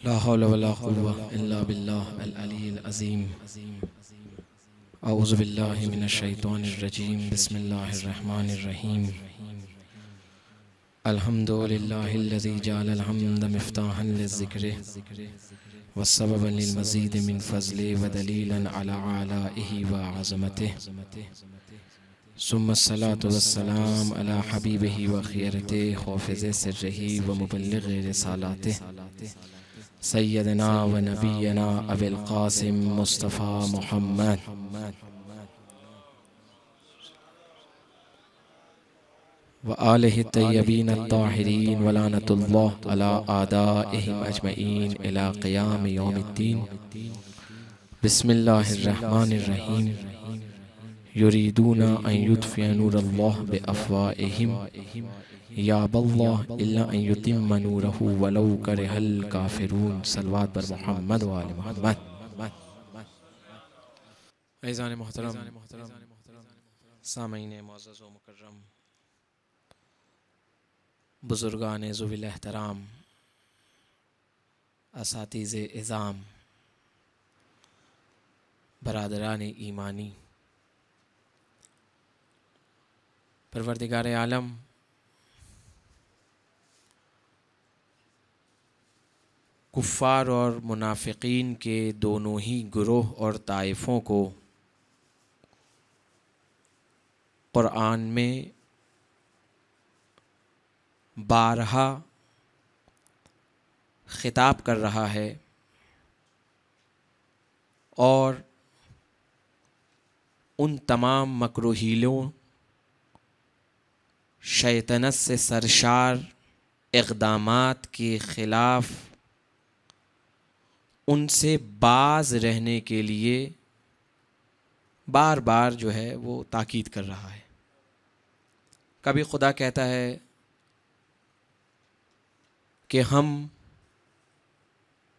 لا حول ولا قوة إلا بالله العلي العظيم. أعوذ بالله من الشيطان الرجيم. بسم الله الرحمن الرحيم. الحمد لله الذي جعل الحمد مفتاحا للذكر وسببا للمزيد من فضله ودليلا على آلائه وعظمته، ثم الصلاة والسلام على حبيبه وخيرته حافظ سره ومبلغ رسالاته سيدنا ونبينا أبي القاسم مصطفى محمد وآله الطيبين الطاهرين ولعنة الله على أعدائهم أجمعين إلى قيام يوم الدين. بسم الله الرحمن الرحيم. يريدون أن يطفئوا نور الله بأفواههم يأبى الله إلا أن يتم نوره ولو كره الكافرون. صلوات بر محمد و آل محمد. عزیزان محترم، سامعین معزز و مکرم، بزرگان ذوی الاحترام، اساتذہ اعظام، برادران ایمانی، پروردگار عالم کفار اور منافقین کے دونوں ہی گروہ اور طائفوں کو قرآن میں بارہا خطاب کر رہا ہے اور ان تمام مکر و حیلوں، شیطنت سے سرشار اقدامات کے خلاف ان سے باز رہنے کے لیے بار بار جو ہے وہ تاکید کر رہا ہے. کبھی خدا کہتا ہے کہ ہم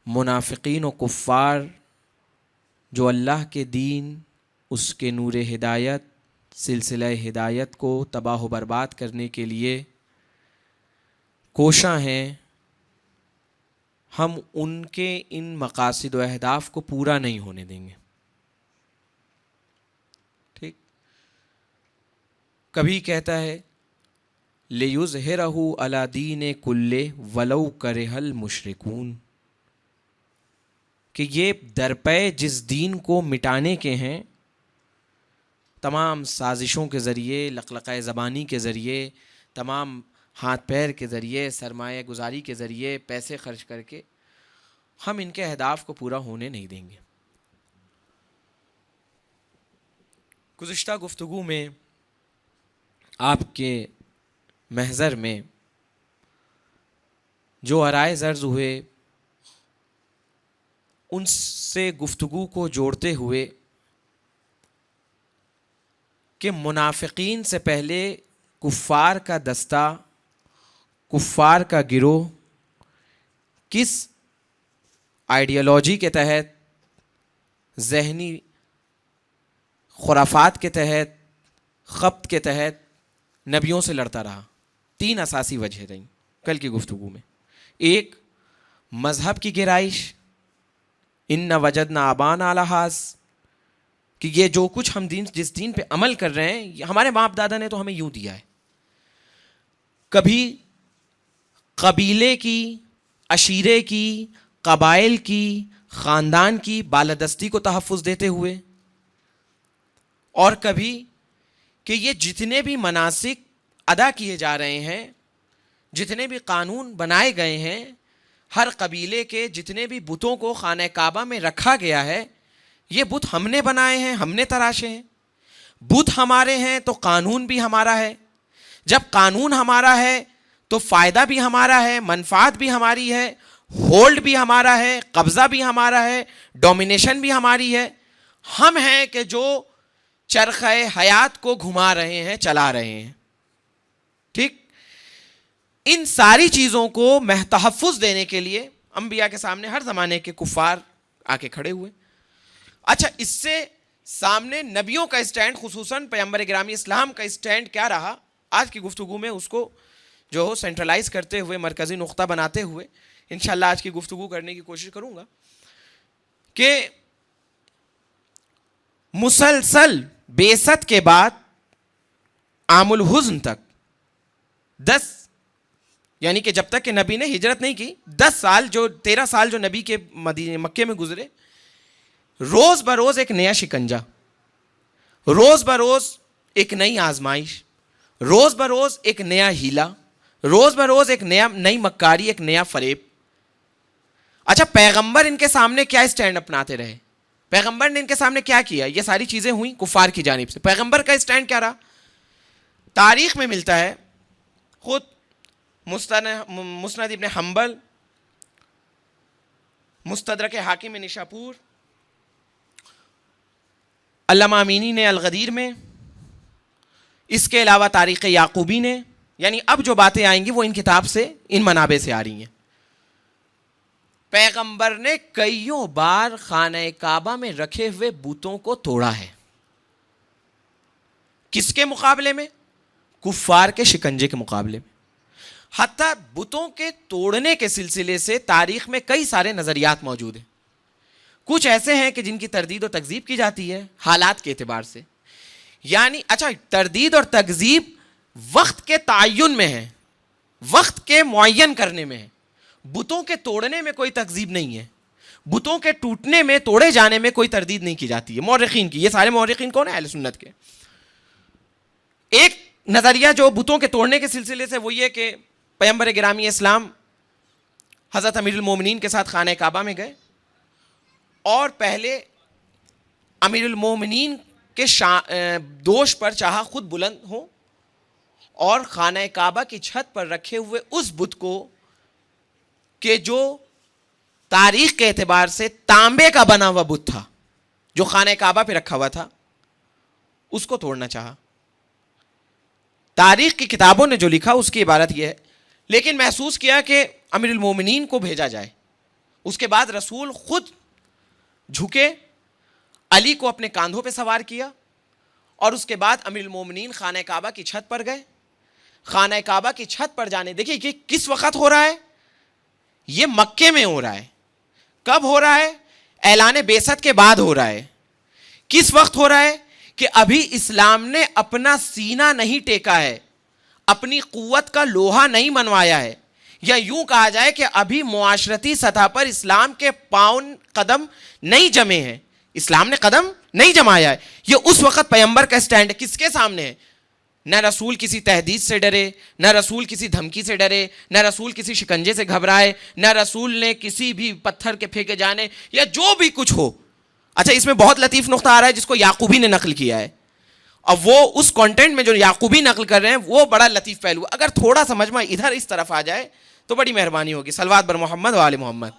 منافقین و کفار جو اللہ کے دین، اس کے نور ہدایت، سلسلہ ہدایت کو تباہ و برباد کرنے کے لیے کوشاں ہیں، ہم ان کے ان مقاصد و اہداف کو پورا نہیں ہونے دیں گے. ٹھیک. کبھی کہتا ہے لِيُظْهِرَهُ عَلَى دِينِ كُلِّهِ وَلَوْ كَرِهَ الْمُشْرِكُونَ، کہ یہ درپے جس دین کو مٹانے کے ہیں، تمام سازشوں کے ذریعے، لقلقۂ زبانی کے ذریعے، تمام ہاتھ پیر کے ذریعے، سرمایہ گزاری کے ذریعے، پیسے خرچ کر کے ہم ان کے اہداف کو پورا ہونے نہیں دیں گے. گزشتہ گفتگو میں آپ کے محضر میں جو آرائے زرز ہوئے، ان سے گفتگو کو جوڑتے ہوئے کہ منافقین سے پہلے کفار کا دستہ، کفار کا گروہ کس آئیڈیالوجی کے تحت، ذہنی خرافات کے تحت، خبط کے تحت نبیوں سے لڑتا رہا. 3 اساسی وجہ رہیں کل کی گفتگو میں. ایک، مذہب کی گرائش، ان وجدنا آبانا علی ھذا، کہ یہ جو کچھ ہم جس دین پہ عمل کر رہے ہیں، ہمارے باپ دادا نے تو ہمیں یوں دیا ہے. کبھی قبیلے کی، عشیرے کی، قبائل کی، خاندان کی بالادستی کو تحفظ دیتے ہوئے، اور کبھی کہ یہ جتنے بھی مناسک ادا کیے جا رہے ہیں، جتنے بھی قانون بنائے گئے ہیں، ہر قبیلے کے جتنے بھی بتوں کو خانہ کعبہ میں رکھا گیا ہے، یہ بت ہم نے بنائے ہیں، ہم نے تراشے ہیں. بت ہمارے ہیں تو قانون بھی ہمارا ہے. جب قانون ہمارا ہے تو فائدہ بھی ہمارا ہے، منفعت بھی ہماری ہے، ہولڈ بھی ہمارا ہے، قبضہ بھی ہمارا ہے، ڈومینیشن بھی ہماری ہے. ہم ہیں کہ جو چرخہ حیات کو گھما رہے ہیں، چلا رہے ہیں. ٹھیک. ان ساری چیزوں کو تحفظ دینے کے لیے انبیاء کے سامنے ہر زمانے کے کفار آ کے کھڑے ہوئے. اچھا، اس سے سامنے نبیوں کا اسٹینڈ، خصوصاً پیغمبر گرامی اسلام کا اسٹینڈ کیا رہا؟ آج کی گفتگو میں اس کو جو سینٹرلائز کرتے ہوئے، مرکزی نقطہ بناتے ہوئے انشاءاللہ آج کی گفتگو کرنے کی کوشش کروں گا کہ مسلسل بعثت کے بعد عام الحزن تک 10 یعنی کہ جب تک کہ نبی نے ہجرت نہیں کی 13 سال جو نبی کے مکے میں گزرے، روز بروز ایک نیا شکنجہ، روز بروز ایک نئی آزمائش، روز بروز ایک نیا ہیلا، روز بروز ایک نئی مکاری، ایک نیا فریب. اچھا پیغمبر ان کے سامنے کیا اسٹینڈ اپناتے رہے؟ پیغمبر نے ان کے سامنے کیا کیا؟ یہ ساری چیزیں ہوئیں کفار کی جانب سے. پیغمبر کا اسٹینڈ کیا رہا؟ تاریخ میں ملتا ہے، خود مسند ابن حنبل، مستدرک حاکم نشاپور، علامہ امینی نے الغدیر میں، اس کے علاوہ تاریخ یعقوبی نے، یعنی اب جو باتیں آئیں گی وہ ان کتاب سے، ان منابع سے آ رہی ہیں. پیغمبر نے کئیوں بار خانہ کعبہ میں رکھے ہوئے بتوں کو توڑا ہے. کس کے مقابلے میں؟ کفار کے شکنجے کے مقابلے میں. حتیٰ بتوں کے توڑنے کے سلسلے سے تاریخ میں کئی سارے نظریات موجود ہیں. کچھ ایسے ہیں کہ جن کی تردید و تکذیب کی جاتی ہے حالات کے اعتبار سے. یعنی اچھا تردید اور تکذیب وقت کے تعین میں ہے، وقت کے معین کرنے میں ہے. بتوں کے توڑنے میں کوئی تکذیب نہیں ہے، بتوں کے ٹوٹنے میں، توڑے جانے میں کوئی تردید نہیں کی جاتی ہے مورخین کی. یہ سارے مورخین کون ہیں؟ اہل سنت کے. ایک نظریہ جو بتوں کے توڑنے کے سلسلے سے وہ یہ کہ پیغمبر گرامی اسلام حضرت امیر المومنین کے ساتھ خانہ کعبہ میں گئے اور پہلے امیر المومنین کے دوش پر چاہا خود بلند ہو اور خانہ کعبہ کی چھت پر رکھے ہوئے اس بت کو کہ جو تاریخ کے اعتبار سے تانبے کا بنا ہوا بت تھا جو خانہ کعبہ پہ رکھا ہوا تھا، اس کو توڑنا چاہا. تاریخ کی کتابوں نے جو لکھا اس کی عبارت یہ ہے، لیکن محسوس کیا کہ امیر المومنین کو بھیجا جائے. اس کے بعد رسول خود جھکے، علی کو اپنے کاندھوں پہ سوار کیا اور اس کے بعد امیر المومنین خانہ کعبہ کی چھت پر گئے. خانہ کعبہ کی چھت پر جانے، دیکھیے یہ کس وقت ہو رہا ہے؟ یہ مکے میں ہو رہا ہے. کب ہو رہا ہے؟ اعلان بعثت کے بعد ہو رہا ہے. کس وقت ہو رہا ہے؟ کہ ابھی اسلام نے اپنا سینہ نہیں ٹیکا ہے، اپنی قوت کا لوہا نہیں منوایا ہے، یا یوں کہا جائے کہ ابھی معاشرتی سطح پر اسلام کے پاؤں قدم نہیں جمے ہیں، اسلام نے قدم نہیں جمایا ہے. یہ اس وقت پیغمبر کا سٹینڈ کس کے سامنے ہے؟ نہ رسول کسی تحدید سے ڈرے، نہ رسول کسی دھمکی سے ڈرے، نہ رسول کسی شکنجے سے گھبرائے، نہ رسول نے کسی بھی پتھر کے پھینکے جانے یا جو بھی کچھ ہو. اچھا اس میں بہت لطیف نقطہ آ رہا ہے جس کو یعقوبی نے نقل کیا ہے، اور وہ اس کانٹینٹ میں جو یعقوبی نقل کر رہے ہیں وہ بڑا لطیف پہلو. اگر تھوڑا سمجھ میں ادھر اس طرف آ جائے تو بڑی مہربانی ہوگی. صلوات بر محمد و آل محمد.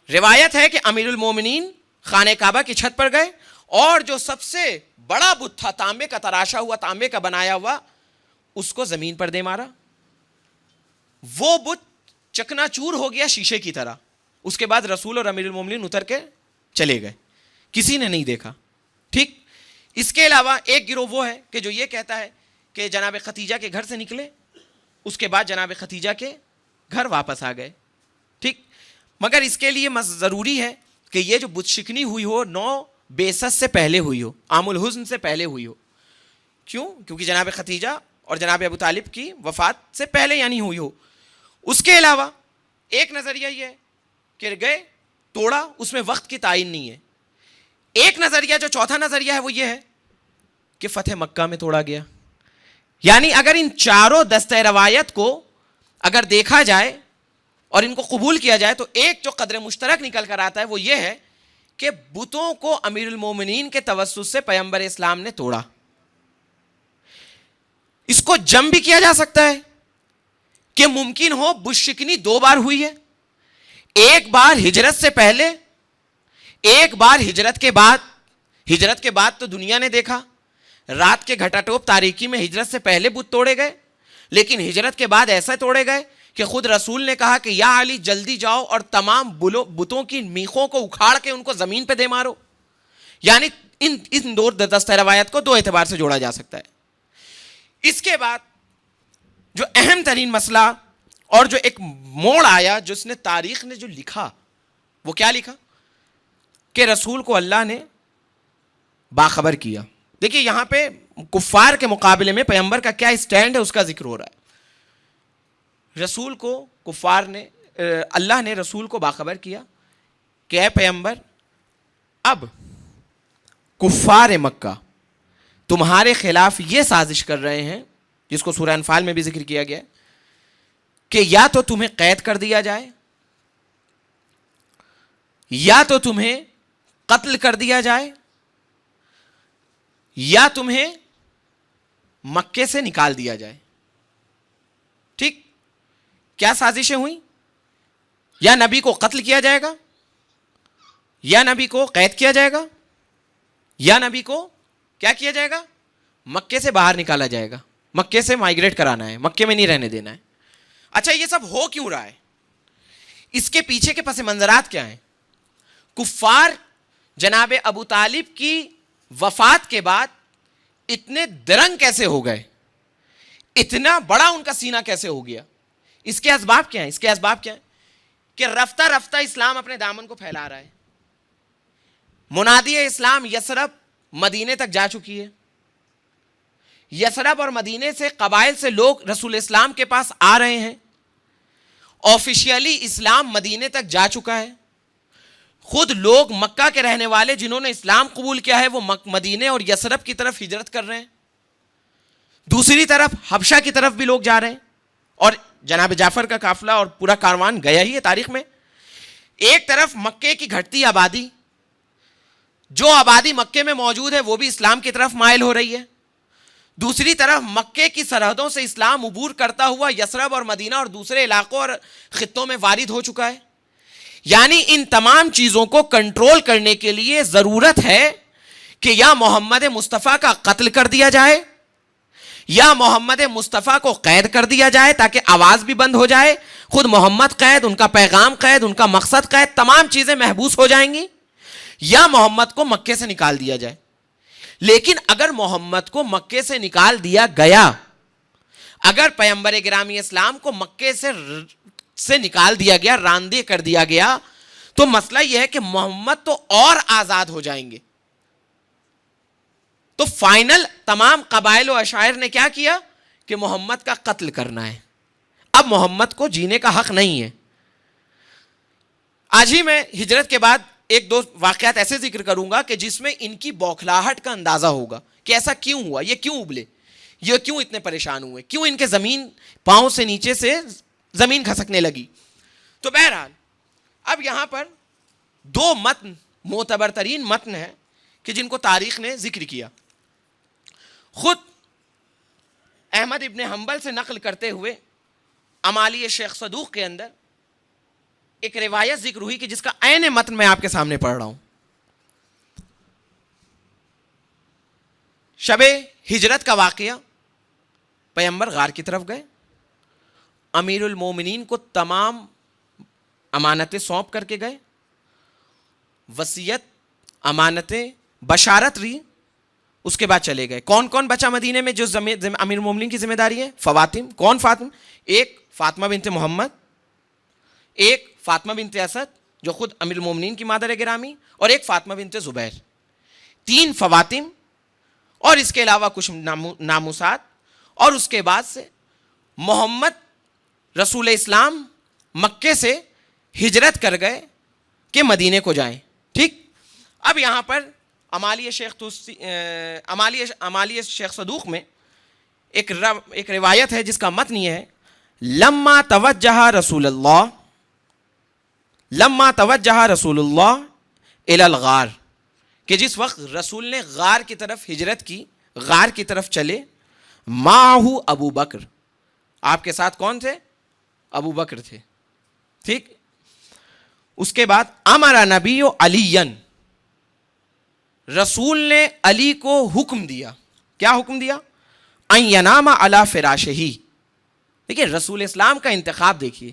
روایت ہے کہ امیر المومنین خانہ کعبہ کی چھت پر گئے اور جو سب سے بڑا بت تھا، تانبے کا تراشا ہوا، تانبے کا بنایا ہوا، اس کو زمین پر دے مارا. وہ بت چکنا چور ہو گیا شیشے کی طرح. اس کے بعد رسول اور امیر المومنین اتر کے چلے گئے، کسی نے نہیں دیکھا. ٹھیک. اس کے علاوہ ایک گروہ وہ ہے کہ جو یہ کہتا ہے کہ جناب ختیجہ کے گھر سے نکلے، اس کے بعد جناب ختیجہ کے گھر واپس آ گئے. ٹھیک. مگر اس کے لیے ضروری ہے کہ یہ جو بت شکنی ہوئی ہو 9 بعثت سے پہلے ہوئی ہو، عام الحزن سے پہلے ہوئی ہو. کیوں؟ کیونکہ جناب ختیجہ اور جناب ابو طالب کی وفات سے پہلے یعنی ہوئی ہو. اس کے علاوہ ایک نظریہ یہ ہے کہ گئے توڑا، اس میں وقت کی تعین نہیں ہے. ایک نظریہ جو چوتھا نظریہ ہے وہ یہ ہے کہ فتح مکہ میں توڑا گیا. یعنی اگر ان چاروں دستہ روایت کو اگر دیکھا جائے اور ان کو قبول کیا جائے تو ایک جو قدر مشترک نکل کر آتا ہے وہ یہ ہے کہ بتوں کو امیر المومنین کے توسط سے پیغمبر اسلام نے توڑا. اس کو جم بھی کیا جا سکتا ہے کہ ممکن ہو بت شکنی 2 بار ہوئی ہے، ایک بار ہجرت سے پہلے، ایک بار ہجرت کے بعد. ہجرت کے بعد تو دنیا نے دیکھا رات کے گھٹا ٹوپ تاریکی میں ہجرت سے پہلے بت توڑے گئے، لیکن ہجرت کے بعد ایسا توڑے گئے کہ خود رسول نے کہا کہ یا علی جلدی جاؤ اور تمام بتوں کی میخوں کو اکھاڑ کے ان کو زمین پہ دے مارو. یعنی ان 2 دستہ روایت کو 2 اعتبار سے جوڑا جا سکتا ہے. اس کے بعد جو اہم ترین مسئلہ اور جو ایک موڑ آیا جس نے تاریخ نے جو لکھا، وہ کیا لکھا کہ رسول کو اللہ نے باخبر کیا. دیکھیے یہاں پہ کفار کے مقابلے میں پیغمبر کا کیا اسٹینڈ ہے اس کا ذکر ہو رہا ہے. رسول کو کفار نے، اللہ نے رسول کو باخبر کیا کہ اے پیغمبر، اب کفار مکہ تمہارے خلاف یہ سازش کر رہے ہیں، جس کو سورہ انفال میں بھی ذکر کیا گیا کہ یا تو تمہیں قید کر دیا جائے، یا تو تمہیں قتل کر دیا جائے، یا تمہیں مکے سے نکال دیا جائے. ٹھیک، کیا سازشیں ہوئیں؟ یا نبی کو قتل کیا جائے گا، یا نبی کو قید کیا جائے گا، یا نبی کو کیا کیا جائے گا؟ مکے سے باہر نکالا جائے گا، مکے سے مائگریٹ کرانا ہے، مکے میں نہیں رہنے دینا ہے. اچھا یہ سب ہو کیوں رہا ہے؟ اس کے پیچھے کے پس منظرات کیا ہیں؟ کفار جناب ابو طالب کی وفات کے بعد اتنے درنگ کیسے ہو گئے، اتنا بڑا ان کا سینہ کیسے ہو گیا؟ اس کے اسباب کیا ہیں؟ اس کے اسباب کیا ہیں کہ رفتہ رفتہ اسلام اپنے دامن کو پھیلا رہا ہے. منادی اسلام یثرب مدینے تک جا چکی ہے. یثرب اور مدینے سے قبائل سے لوگ رسول اسلام کے پاس آ رہے ہیں. آفیشیلی اسلام مدینے تک جا چکا ہے. خود لوگ مکہ کے رہنے والے جنہوں نے اسلام قبول کیا ہے وہ مدینے اور یثرب کی طرف ہجرت کر رہے ہیں. دوسری طرف حبشہ کی طرف بھی لوگ جا رہے ہیں، اور جناب جعفر کا قافلہ اور پورا کاروان گیا ہی ہے تاریخ میں. ایک طرف مکے کی گھٹتی آبادی، جو آبادی مکے میں موجود ہے وہ بھی اسلام کی طرف مائل ہو رہی ہے. دوسری طرف مکے کی سرحدوں سے اسلام عبور کرتا ہوا یثرب اور مدینہ اور دوسرے علاقوں اور خطوں میں وارد ہو چکا ہے. یعنی ان تمام چیزوں کو کنٹرول کرنے کے لیے ضرورت ہے کہ یا محمد مصطفیٰ کا قتل کر دیا جائے، یا محمد مصطفیٰ کو قید کر دیا جائے تاکہ آواز بھی بند ہو جائے. خود محمد قید، ان کا پیغام قید، ان کا مقصد قید، تمام چیزیں محبوس ہو جائیں گی، یا محمد کو مکے سے نکال دیا جائے. لیکن اگر محمد کو مکے سے نکال دیا گیا، اگر پیغمبر گرامی اسلام کو مکے سے نکال دیا گیا، راندے کر دیا گیا، تو مسئلہ یہ ہے کہ محمد تو اور آزاد ہو جائیں گے. تو فائنل تمام قبائل و عشائر نے کیا کیا کہ محمد کا قتل کرنا ہے. اب محمد کو جینے کا حق نہیں ہے. آج ہی میں ہجرت کے بعد ایک دو واقعات ایسے ذکر کروں گا کہ جس میں ان کی بوکھلاہٹ کا اندازہ ہوگا کہ ایسا کیوں ہوا، یہ کیوں ابلے، یہ کیوں اتنے پریشان ہوئے، کیوں ان کے زمین پاؤں سے نیچے سے زمین کھسکنے لگی. تو بہرحال اب یہاں پر دو متن معتبر ترین متن ہیں کہ جن کو تاریخ نے ذکر کیا. خود احمد ابن حنبل سے نقل کرتے ہوئے امالی شیخ صدوق کے اندر ایک روایت ذکر ہوئی کہ جس کا عین متن میں آپ کے سامنے پڑھ رہا ہوں. شب ہجرت کا واقعہ، پیغمبر غار کی طرف گئے، امیر المومنین کو تمام امانتیں سونپ کر کے گئے، وصیت، امانتیں، بشارت رہی، اس کے بعد چلے گئے. کون کون بچا مدینے میں جو امیر المومنین کی ذمہ داری ہے؟ فواتم. کون فاطمہ؟ ایک فاطمہ بنت محمد، ایک فاطمہ بنت اسد جو خود امیر المومنین کی مادر گرامی، اور ایک فاطمہ بنت زبیر. تین فواتم، اور اس کے علاوہ کچھ ناموسات. اور اس کے بعد سے محمد رسول اسلام مکے سے ہجرت کر گئے کہ مدینے کو جائیں. ٹھیک. اب یہاں پر امالی شیخ صدوق میں ایک روایت ہے جس کا متن یہ ہے: لما توجہ رسول اللہ الی الغار، کہ جس وقت رسول نے غار کی طرف ہجرت کی، غار کی طرف چلے، معہ ابو بکر، آپ کے ساتھ کون تھے؟ ابو بکر تھے. ٹھیک. اس کے بعد امر نبی علی، رسول نے علی کو حکم دیا. کیا حکم دیا؟ ان ینام علی فراشہ. دیکھیے رسول اسلام کا انتخاب دیکھیے.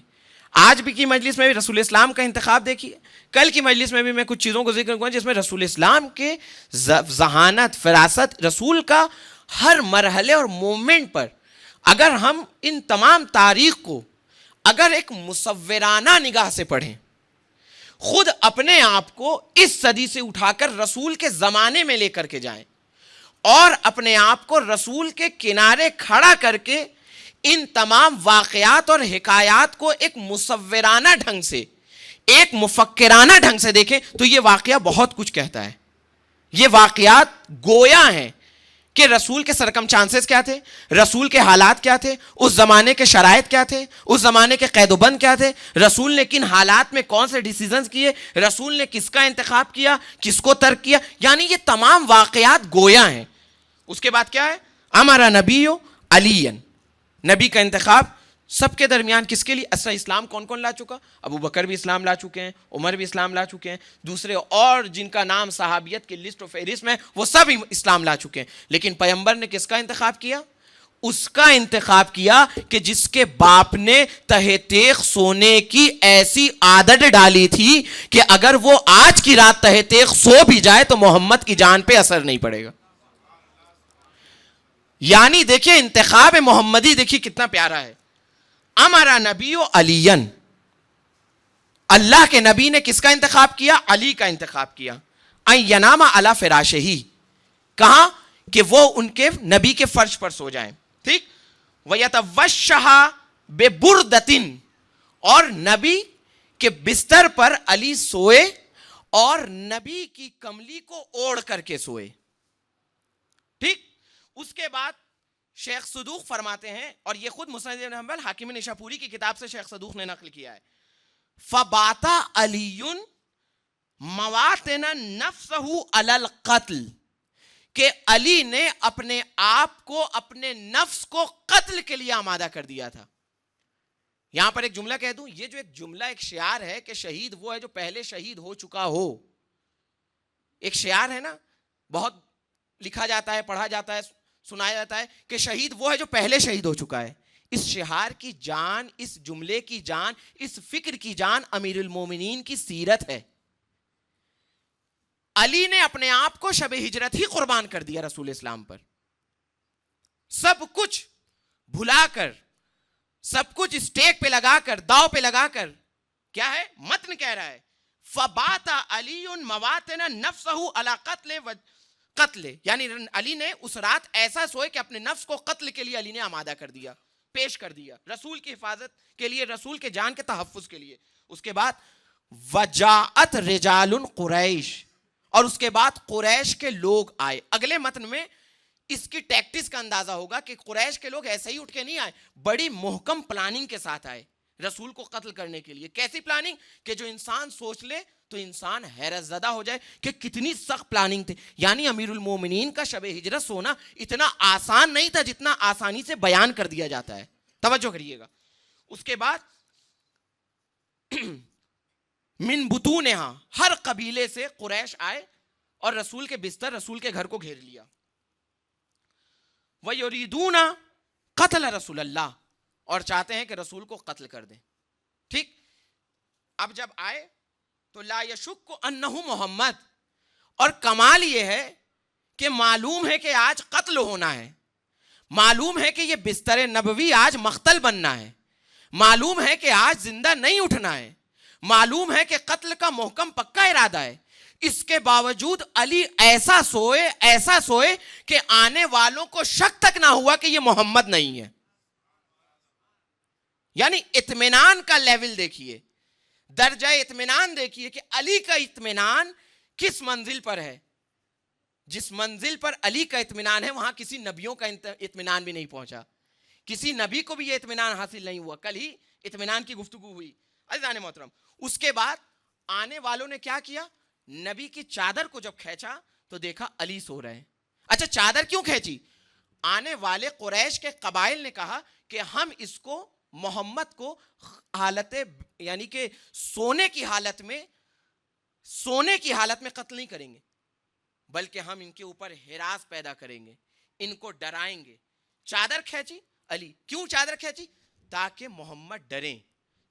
آج بھی کی مجلس میں بھی رسول اسلام کا انتخاب دیکھیے، کل کی مجلس میں بھی میں کچھ چیزوں کو ذکر کروں جس میں رسول اسلام کے ذہانت، فراست، رسول کا ہر مرحلے اور مومنٹ پر اگر ہم ان تمام تاریخ کو اگر ایک مصورانہ نگاہ سے پڑھیں، خود اپنے آپ کو اس صدی سے اٹھا کر رسول کے زمانے میں لے کر کے جائیں اور اپنے آپ کو رسول کے کنارے کھڑا کر کے ان تمام واقعات اور حکایات کو ایک مصورانہ ڈھنگ سے، ایک مفکرانہ ڈھنگ سے دیکھیں تو یہ واقعہ بہت کچھ کہتا ہے. یہ واقعات گویا ہیں کہ رسول کے سرکمسٹانسز کیا تھے، رسول کے حالات کیا تھے، اس زمانے کے شرائط کیا تھے، اس زمانے کے قید و بند کیا تھے، رسول نے کن حالات میں کون سے ڈیسیزنز کیے، رسول نے کس کا انتخاب کیا، کس کو ترک کیا. یعنی یہ تمام واقعات گویا ہیں. اس کے بعد کیا ہے؟ امر نبی علی، نبی کا انتخاب سب کے درمیان کس کے لیے؟ اصل اسلام کون کون لا چکا؟ ابو بکر بھی اسلام لا چکے ہیں، عمر بھی اسلام لا چکے ہیں، دوسرے اور جن کا نام صحابیت کی لسٹ و فہرست میں وہ سب اسلام لا چکے ہیں. لیکن پیغمبر نے کس کا انتخاب کیا؟ اس کا انتخاب کیا کہ جس کے باپ نے تہ تیغ سونے کی ایسی عادت ڈالی تھی کہ اگر وہ آج کی رات تہ تیغ سو بھی جائے تو محمد کی جان پہ اثر نہیں پڑے گا. یعنی دیکھیں انتخاب محمدی دیکھیں کتنا پیارا ہے. امرا نبی علی، اللہ کے نبی نے کس کا انتخاب کیا؟ علی کا انتخاب کیا. ان ینام علی فراشہ، کہاں کہ وہ ان کے نبی کے فرش پر سو جائیں. ٹھیک. ویتوشہ ببردۃ، اور نبی کے بستر پر علی سوئے اور نبی کی کملی کو اوڑھ کر کے سوئے. ٹھیک. اس کے بعد شیخ صدوق فرماتے ہیں، اور یہ خود مسند بن حنبل حاکم نشاپوری کی کتاب سے شیخ صدوق نے نقل کیا ہے، فبات علی مواطن نفسہ علی القتل، کہ علی نے اپنے آپ کو، اپنے نفس کو قتل کے لیے آمادہ کر دیا تھا. یہاں پر ایک جملہ کہہ دوں، یہ جو ایک جملہ ایک شعار ہے کہ شہید وہ ہے جو پہلے شہید ہو چکا ہو. ایک شعار ہے نا، بہت لکھا جاتا ہے، پڑھا جاتا ہے، سنایا جاتا ہے کہ شہید وہ ہے جو پہلے شہید ہو چکا ہے. اس شعار کی جان، اس جملے کی جان، اس فکر کی جان امیر المومنین کی سیرت ہے. علی نے اپنے آپ کو شب ہجرت ہی قربان کر دیا رسول اسلام پر، سب کچھ بھلا کر، سب کچھ اسٹیک پہ لگا کر، داؤ پہ لگا کر. کیا ہے متن کہہ رہا ہے؟ فبات علی مواطن نفسہ علی قتل، یعنی علی نے اس رات ایسا سوئے کہ اپنے نفس کو قتل کے لیے علی نے آمادہ کر دیا، پیش کر دیا، رسول کی حفاظت کے لیے، رسول کے جان کے تحفظ کے لیے. اس کے بعد وجاءت رجال قریش، اور اس کے بعد قریش کے لوگ آئے. اگلے متن میں اس کی ٹیکٹس کا اندازہ ہوگا کہ قریش کے لوگ ایسے ہی اٹھ کے نہیں آئے، بڑی محکم پلاننگ کے ساتھ آئے رسول کو قتل کرنے کے لیے. کیسی پلاننگ کہ جو انسان سوچ لے تو انسان حیرت زدہ ہو جائے کہ کتنی سخت پلاننگ تھی. یعنی امیر المومنین کا شب ہجرت سونا اتنا آسان نہیں تھا جتنا آسانی سے بیان کر دیا جاتا ہے. توجہ کریے گا. اس کے بعد من بطونہا، ہر قبیلے سے قریش آئے اور رسول کے بستر، رسول کے گھر کو گھیر لیا. وَيُرِيدُونَ قتل رسول اللہ، اور چاہتے ہیں کہ رسول کو قتل کر دیں. ٹھیک. اب جب آئے تو لا یشک انہ محمد، اور کمال یہ ہے کہ معلوم ہے کہ آج قتل ہونا ہے، معلوم ہے کہ یہ بستر نبوی آج مقتل بننا ہے، معلوم ہے کہ آج زندہ نہیں اٹھنا ہے، معلوم ہے کہ قتل کا محکم پکا ارادہ ہے. اس کے باوجود علی ایسا سوئے کہ آنے والوں کو شک تک نہ ہوا کہ یہ محمد نہیں ہے. یعنی اطمینان کا لیول دیکھیے، درجہ اطمینان دیکھیے کہ علی کا اطمینان کس منزل پر ہے. جس منزل پر علی کا اطمینان ہے وہاں کسی نبیوں کا اطمینان بھی نہیں پہنچا، کسی نبی کو بھی یہ اطمینان حاصل نہیں ہوا. کل ہی اطمینان کی گفتگو ہوئی عزیزان محترم. اس کے بعد آنے والوں نے کیا کیا؟ نبی کی چادر کو جب کھینچا تو دیکھا علی سو رہے ہیں. اچھا چادر کیوں کھینچی؟ آنے والے قریش کے قبائل نے کہا کہ ہم اس کو، محمد کو حالت یعنی کہ سونے کی حالت میں قتل نہیں کریں گے، بلکہ ہم ان کے اوپر ہراس پیدا کریں گے، ان کو ڈرائیں گے. چادر کھینچی علی. کیوں چادر کھینچی؟ تاکہ محمد ڈریں.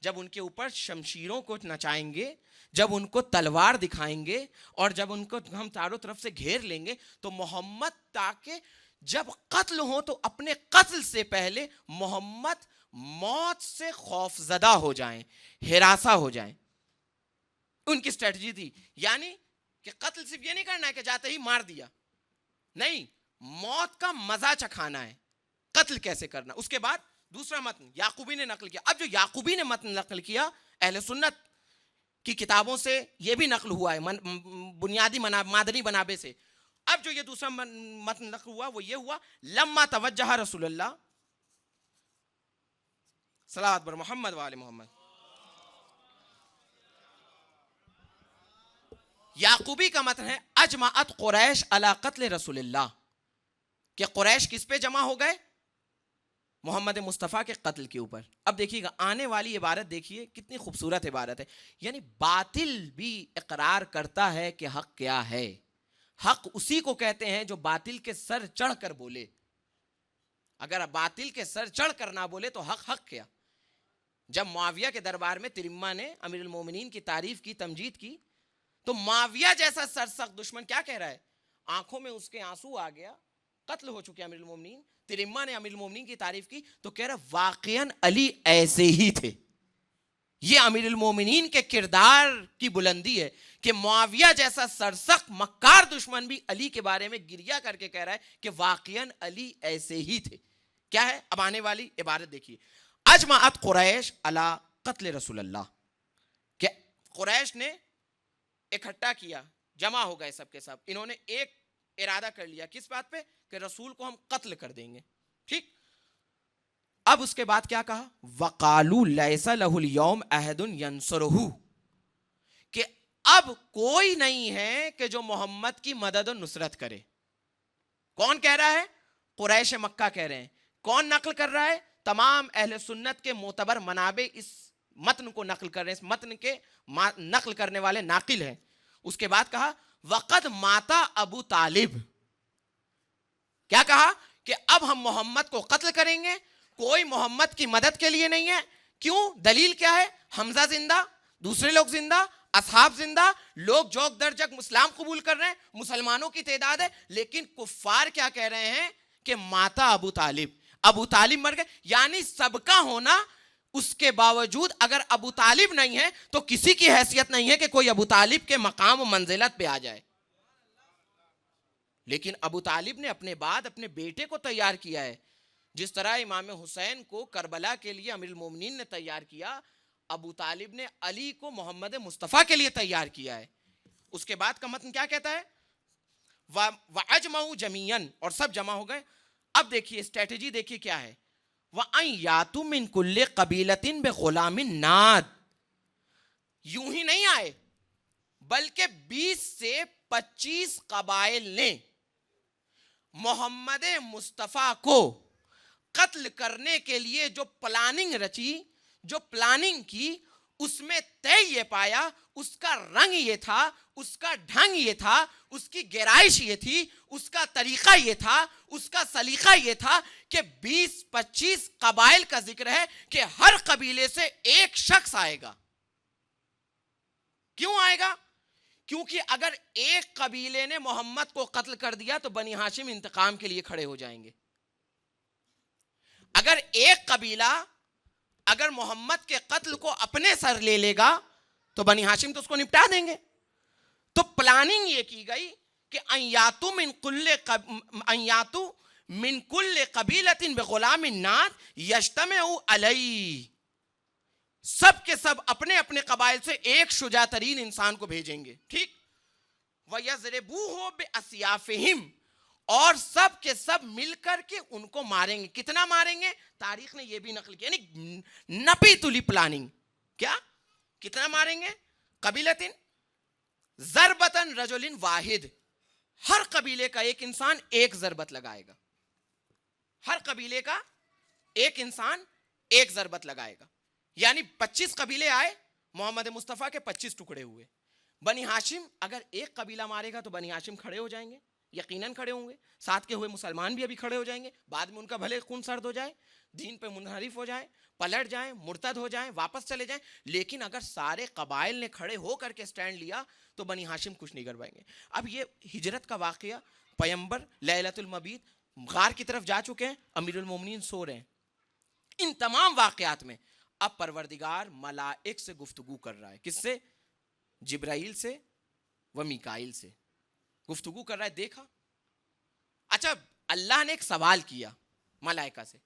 جب ان کے اوپر شمشیروں کو نچائیں گے، جب ان کو تلوار دکھائیں گے، اور جب ان کو ہم چاروں طرف سے گھیر لیں گے تو محمد تاکہ جب قتل ہو تو اپنے قتل سے پہلے محمد موت سے خوف زدہ ہو جائیں، ہراساں ہو جائیں. ان کی اسٹریٹجی تھی. یعنی کہ قتل صرف یہ نہیں کرنا ہے کہ جاتے ہی مار دیا، نہیں، موت کا مزہ چکھانا ہے. قتل کیسے کرنا. اس کے بعد دوسرا متن یعقوبی نے نقل کیا. اب جو یعقوبی نے متن نقل کیا اہل سنت کی کتابوں سے یہ بھی نقل ہوا ہے بنیادی مادنی منابع سے. اب جو یہ دوسرا متن نقل ہوا وہ یہ ہوا لما توجہ رسول اللہ صلوات بر محمد و آل محمد. یعقوبی کا متن ہے اجمعت قریش علی قتل رسول اللہ، کہ قریش کس پہ جمع ہو گئے؟ محمد مصطفیٰ کے قتل کے اوپر. اب دیکھیے گا آنے والی عبارت دیکھیے کتنی خوبصورت عبارت ہے. یعنی باطل بھی اقرار کرتا ہے کہ حق کیا ہے. حق اسی کو کہتے ہیں جو باطل کے سر چڑھ کر بولے. اگر باطل کے سر چڑھ کر نہ بولے تو حق حق کیا. جب معاویہ کے دربار میں ترمہ نے امیر المومنین کی تعریف کی، تمجید کی، تو معاویہ جیسا سرسخت دشمن کیا کہہ رہا ہے؟ آنکھوں میں اس کے آنسو آ گیا، قتل ہو چکے امیر المومنین. ترمہ نے امیر المومنین کی تعریف کی تو کہہ رہا واقعاً علی ایسے ہی تھے. یہ امیر المومنین کے کردار کی بلندی ہے کہ معاویہ جیسا سرسخت مکار دشمن بھی علی کے بارے میں گریا کر کے کہہ رہا ہے کہ واقعاً علی ایسے ہی تھے. کیا ہے؟ اب آنے والی عبارت دیکھیے. اجمعت قریش علی قتل رسول اللہ، کہ قریش نے اکٹھا کیا، جمع ہو گئے سب کے سب. انہوں نے ایک ارادہ کر لیا، کس بات پہ؟ کہ رسول کو ہم قتل کر دیں گے. ٹھیک. اب اس کے بعد کیا کہا؟ وقالوا لیس لہ اليوم احد ینصرہ، کہ اب کوئی نہیں ہے کہ جو محمد کی مدد و نصرت کرے. کون کہہ رہا ہے؟ قریش مکہ کہہ رہے ہیں. کون نقل کر رہا ہے؟ تمام اہل سنت کے معتبر منابع اس متن کو نقل کر رہے ہیں. اس متن کے نقل کرنے والے ناقل ہیں. اس کے بعد کہا وقد ماتا ابو طالب. کیا کہا؟ کہ اب ہم محمد کو قتل کریں گے، کوئی محمد کی مدد کے لیے نہیں ہے. کیوں؟ دلیل کیا ہے؟ حمزہ زندہ، دوسرے لوگ زندہ، اصحاب زندہ، لوگ جوک در جگ اسلام قبول کر رہے ہیں، مسلمانوں کی تعداد ہے. لیکن کفار کیا کہہ رہے ہیں؟ کہ ماتا ابو طالب، ابو طالب مر گئے. یعنی سب کا ہونا، اس کے باوجود اگر ابو طالب نہیں ہے تو کسی کی حیثیت نہیں ہے کہ کوئی ابو طالب کے مقام و منزلت پہ آ جائے. لیکن ابو طالب نے اپنے بعد اپنے بیٹے کو تیار کیا ہے. جس طرح امام حسین کو کربلا کے لیے امیر المومنین نے تیار کیا، ابو طالب نے علی کو محمد مصطفیٰ کے لیے تیار کیا ہے. اس کے بعد کا متن کیا کہتا ہے؟ وَأَجْمَعُوا جَمِيعًا، اور سب جمع ہو گئے. اب دیکھیے اسٹریٹجی دیکھیے کیا ہے. وَأَنْ يَأْتُوا مِنْ كُلِّ قَبِيلَةٍ بِغُلَامٍ نَادٍ. یوں ہی نہیں آئے بلکہ 20 سے 25 قبائل نے محمد مصطفیٰ کو قتل کرنے کے لیے جو پلاننگ رچی، جو پلاننگ کی، اس میں طے یہ پایا، اس کا رنگ یہ تھا، اس کا ڈھنگ یہ تھا، اس کی گرائش یہ تھی، اس کا طریقہ یہ تھا، اس کا سلیقہ یہ تھا کہ 20-25 قبائل کا ذکر ہے کہ ہر قبیلے سے ایک شخص آئے گا. کیوں آئے گا؟ کیونکہ اگر ایک قبیلے نے محمد کو قتل کر دیا تو بنی ہاشم انتقام کے لیے کھڑے ہو جائیں گے. اگر ایک قبیلہ اگر محمد کے قتل کو اپنے سر لے لے گا تو بنی ہاشم تو اس کو نپٹا دیں گے. تو پلاننگ یہ کی گئی کہ ان یاتوا من کل قبیلۃ بغلام ناد یجتمعوا علیہ. سب کے سب اپنے اپنے قبائل سے ایک شجاع ترین انسان کو بھیجیں گے. ٹھیک. وَيَضْرِبُوهُ بِأَسْيَافِهِمْ، اور سب کے سب مل کر کے ان کو ماریں گے. کتنا ماریں گے؟ تاریخ نے یہ بھی نقل کیا، یعنی نپی تلی پلاننگ. کیا؟ کتنا ماریں گے؟ قبیلتن ضربتن رجل واحد، ہر قبیلے کا ایک انسان ایک ضربت لگائے گا. ہر قبیلے کا ایک انسان ایک ضربت لگائے گا. یعنی 25 قبیلے آئے، محمد مصطفیٰ کے 25 ٹکڑے ہوئے. بنی ہاشم اگر ایک قبیلہ مارے گا تو بنی ہاشم کھڑے ہو جائیں گے، یقیناً کھڑے ہوں گے. ساتھ کے ہوئے مسلمان بھی ابھی کھڑے ہو جائیں گے. بعد میں ان کا بھلے خون سرد ہو جائے، دین پہ منحرف ہو جائیں، پلٹ جائیں، مرتد ہو جائیں، واپس چلے جائیں، لیکن اگر سارے قبائل نے کھڑے ہو کر کے سٹینڈ لیا تو بنی ہاشم کچھ نہیں کر پائیں گے. اب یہ ہجرت کا واقعہ، پیمبر لیلۃ المبیت غار کی طرف جا چکے ہیں, امیر المومنین سو رہے ہیں. ان تمام واقعات میں اب پروردگار ملائک سے گفتگو کر رہا ہے. کس سے؟ جبرائیل سے و میکائیل سے گفتگو کر رہا ہے. دیکھا. اچھا, اللہ نے ایک سوال کیا ملائکہ سے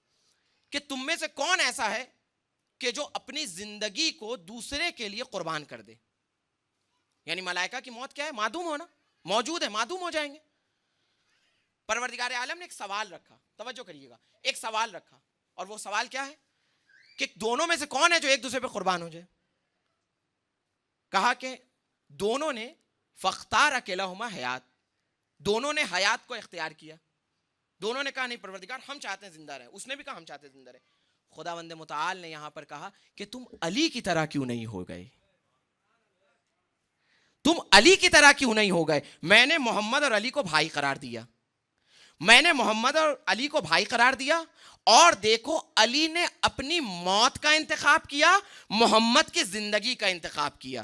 کہ تم میں سے کون ایسا ہے کہ جو اپنی زندگی کو دوسرے کے لیے قربان کر دے. یعنی ملائکہ کی موت کیا ہے؟ معدوم ہونا. موجود ہے, معدوم ہو جائیں گے. پروردگار عالم نے ایک سوال رکھا, توجہ کریے گا, ایک سوال رکھا, اور وہ سوال کیا ہے کہ دونوں میں سے کون ہے جو ایک دوسرے پہ قربان ہو جائے. کہا کہ دونوں نے فختار اکیلاہما حیات, دونوں نے حیات کو اختیار کیا. دونوں نے کہا نہیں پروردگار ہم چاہتے ہیں زندہ رہیں. اس نے بھی کہا ہم چاہتے ہیں زندہ رہیں. خداوند متعال نے یہاں پر کہا کہ تم علی کی طرح کیوں نہیں ہو گئے؟ تم علی کی طرح کیوں نہیں ہو گئے؟ میں نے محمد اور علی کو بھائی قرار دیا. میں نے محمد اور علی کو بھائی قرار دیا, اور دیکھو علی نے اپنی موت کا انتخاب کیا, محمد کی زندگی کا انتخاب کیا.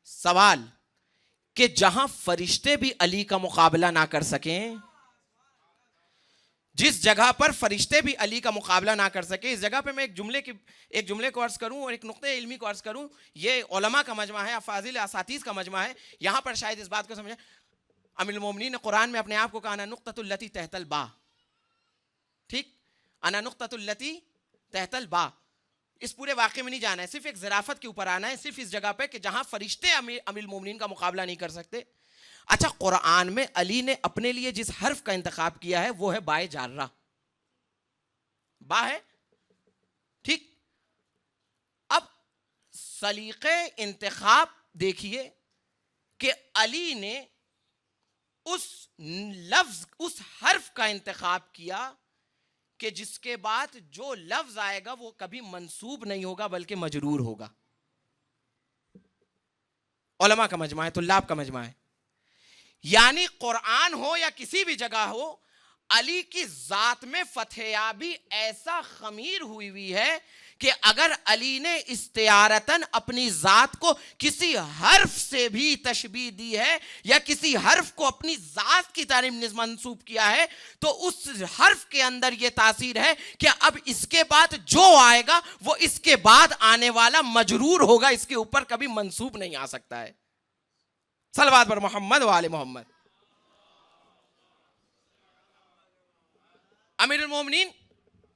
سوال کہ جہاں فرشتے بھی علی کا مقابلہ نہ کر سکیں, جس جگہ پر فرشتے بھی علی کا مقابلہ نہ کر سکے, اس جگہ پہ میں ایک جملے کو عرض کروں اور ایک نقطہ علمی کو عرض کروں. یہ علماء کا مجمع ہے, افاضل اساتذہ کا مجمع ہے. یہاں پر شاید اس بات کو سمجھیں, امیر المومنین نے قرآن میں اپنے آپ کو کہا انا نقطۃ التی تحت الباء. ٹھیک, انا نقطۃ التی تحت الباء. اس پورے واقعے میں نہیں جانا ہے, صرف ایک ظرافت کے اوپر آنا ہے, صرف اس جگہ پہ کہ جہاں فرشتے امیر المومنین کا مقابلہ نہیں کر سکتے. اچھا, قرآن میں علی نے اپنے لیے جس حرف کا انتخاب کیا ہے وہ ہے بائے جارہ. با ہے, ٹھیک. اب سلیقے انتخاب دیکھیے کہ علی نے اس لفظ, اس حرف کا انتخاب کیا کہ جس کے بعد جو لفظ آئے گا وہ کبھی منصوب نہیں ہوگا بلکہ مجرور ہوگا. علماء کا مجمع ہے, طلاب کا مجمع ہے. یعنی قرآن ہو یا کسی بھی جگہ ہو, علی کی ذات میں فتح یابی ایسا خمیر ہوئی ہے کہ اگر علی نے استعارتاً اپنی ذات کو کسی حرف سے بھی تشبیہ دی ہے یا کسی حرف کو اپنی ذات کی طرف منسوب کیا ہے, تو اس حرف کے اندر یہ تاثیر ہے کہ اب اس کے بعد جو آئے گا وہ اس کے بعد آنے والا مجرور ہوگا, اس کے اوپر کبھی منسوب نہیں آ سکتا ہے. صلوات پر محمد و آل محمد. امیر المومنین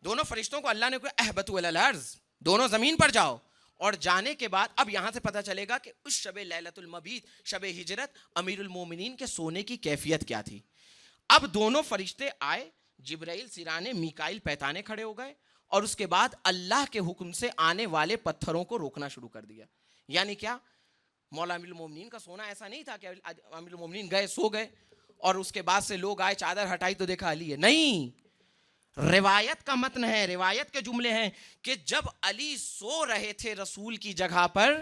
دونوں فرشتوں کو اللہ نے کہا اہبطوا الی الارض, دونوں زمین پر جاؤ. اور جانے کے بعد اب یہاں سے پتہ چلے گا کہ اس شب لیلۃ المبیت, شب ہجرت, امیر المومنین کے سونے کی کیفیت کیا تھی. اب دونوں فرشتے آئے, جبرائیل سرانے, میکائیل پیتانے کھڑے ہو گئے, اور اس کے بعد اللہ کے حکم سے آنے والے پتھروں کو روکنا شروع کر دیا. یعنی کیا, مولا امیر المومنین کا سونا ایسا نہیں تھا کہ امیر المومنین گئے سو گئے اور اس کے بعد سے لوگ آئے چادر ہٹائی تو دیکھا علی ہے. نہیں, روایت کا متن ہے, روایت کے جملے ہیں کہ جب علی سو رہے تھے رسول کی جگہ پر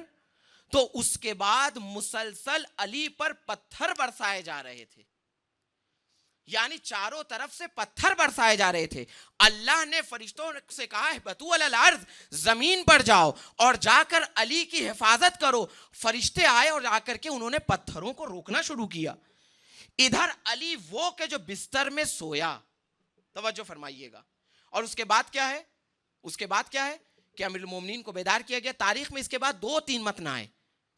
تو اس کے بعد مسلسل علی پر پتھر برسائے جا رہے تھے. یعنی چاروں طرف سے پتھر برسائے جا رہے تھے. اللہ نے فرشتوں سے کہا اہبطوا الی الارض, زمین پر جاؤ اور جا کر علی کی حفاظت کرو. فرشتے آئے اور جا کر کے انہوں نے پتھروں کو روکنا شروع کیا. ادھر علی وہ کہ جو بستر میں سویا, توجہ فرمائیے گا. اور اس کے بعد کیا ہے, اس کے بعد کیا ہے کہ امیر المومنین کو بیدار کیا گیا. تاریخ میں اس کے بعد 2-3 متن آئے.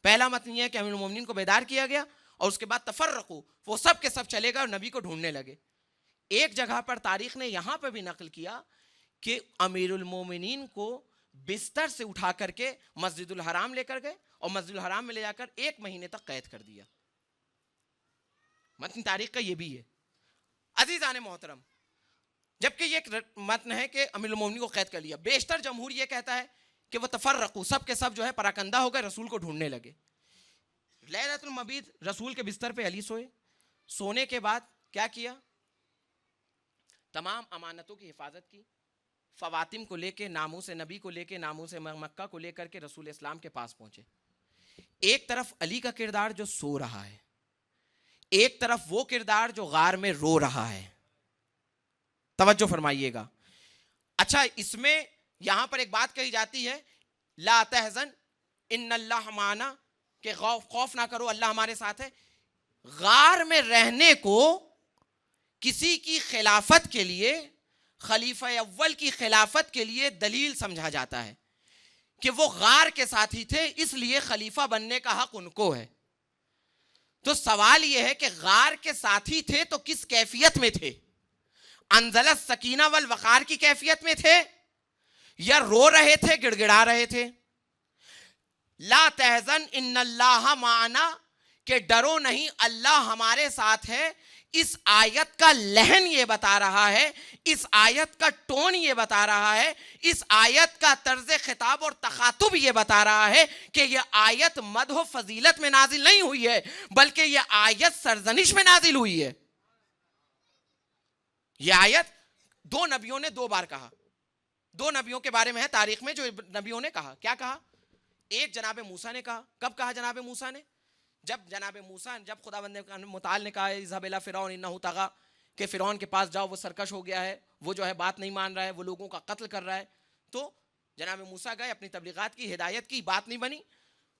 پہلا متن یہ ہے کہ امیر المومنین کو بیدار کیا گیا, اور اس کے بعد تفرقو, وہ سب کے سب چلے گئے اور نبی کو ڈھونڈنے لگے. ایک جگہ پر تاریخ نے یہاں پہ بھی نقل کیا کہ امیر المومنین کو بستر سے اٹھا کر کے مسجد الحرام لے کر گئے اور مسجد الحرام میں لے جا کر 1 مہینے تک قید کر دیا. متن تاریخ کا یہ بھی ہے. عزیزان محترم, جبکہ یہ ایک متن ہے کہ امیر المومنین کو قید کر لیا. بیشتر جمہور یہ کہتا ہے کہ وہ تفرقو, سب کے سب جو ہے پراکندہ ہو گئے, رسول کو ڈھونڈنے لگے. لیلۃ المبیت رسول کے بستر پہ علی سوئے. سونے کے بعد کیا کیا, تمام امانتوں کی حفاظت کی. فواتم کو لے کے, ناموس نبی کو لے کے, ناموس مکہ کو لے کر کے رسول اسلام کے پاس پہنچے. ایک طرف علی کا کردار جو سو رہا ہے, ایک طرف وہ کردار جو غار میں رو رہا ہے. توجہ فرمائیے گا. اچھا, اس میں یہاں پر ایک بات کہی جاتی ہے, لا تحزن ان اللہ معنا, کہ خوف نہ کرو اللہ ہمارے ساتھ ہے. غار میں رہنے کو کسی کی خلافت کے لیے، خلیفہ اول کی خلافت کے لیے دلیل سمجھا جاتا ہے کہ وہ غار کے ساتھی تھے، اس لیے خلیفہ بننے کا حق ان کو ہے. تو سوال یہ ہے کہ غار کے ساتھی تھے تو کس کیفیت میں تھے؟ انزل السکینہ والوقار کی کیفیت میں تھے یا رو رہے تھے، گڑ گڑا رہے تھے؟ لا تحزن ان اللہ معنا، کہ ڈرو نہیں اللہ ہمارے ساتھ ہے. اس آیت کا لہن یہ بتا رہا ہے، اس آیت کا ٹون یہ بتا رہا ہے، اس آیت کا طرز خطاب اور تخاطب یہ بتا رہا ہے کہ یہ آیت مدح و فضیلت میں نازل نہیں ہوئی ہے، بلکہ یہ آیت سرزنش میں نازل ہوئی ہے. یہ آیت دو نبیوں نے دو بار کہا. دو نبیوں کے بارے میں ہے تاریخ میں جو نبیوں نے کہا. کیا کہا؟ ایک جناب موسیٰ نے کہا. کب کہا جناب موسیٰ نے؟ جب خداوند متعال نے کہا اذهب الى فرعون انه طغى، کہ فرعون کے پاس جاؤ، وہ سرکش ہو گیا ہے، وہ جو ہے بات نہیں مان رہا ہے، وہ لوگوں کا قتل کر رہا ہے. تو جناب موسیٰ گئے، اپنی تبلیغات کی، ہدایت کی، بات نہیں بنی.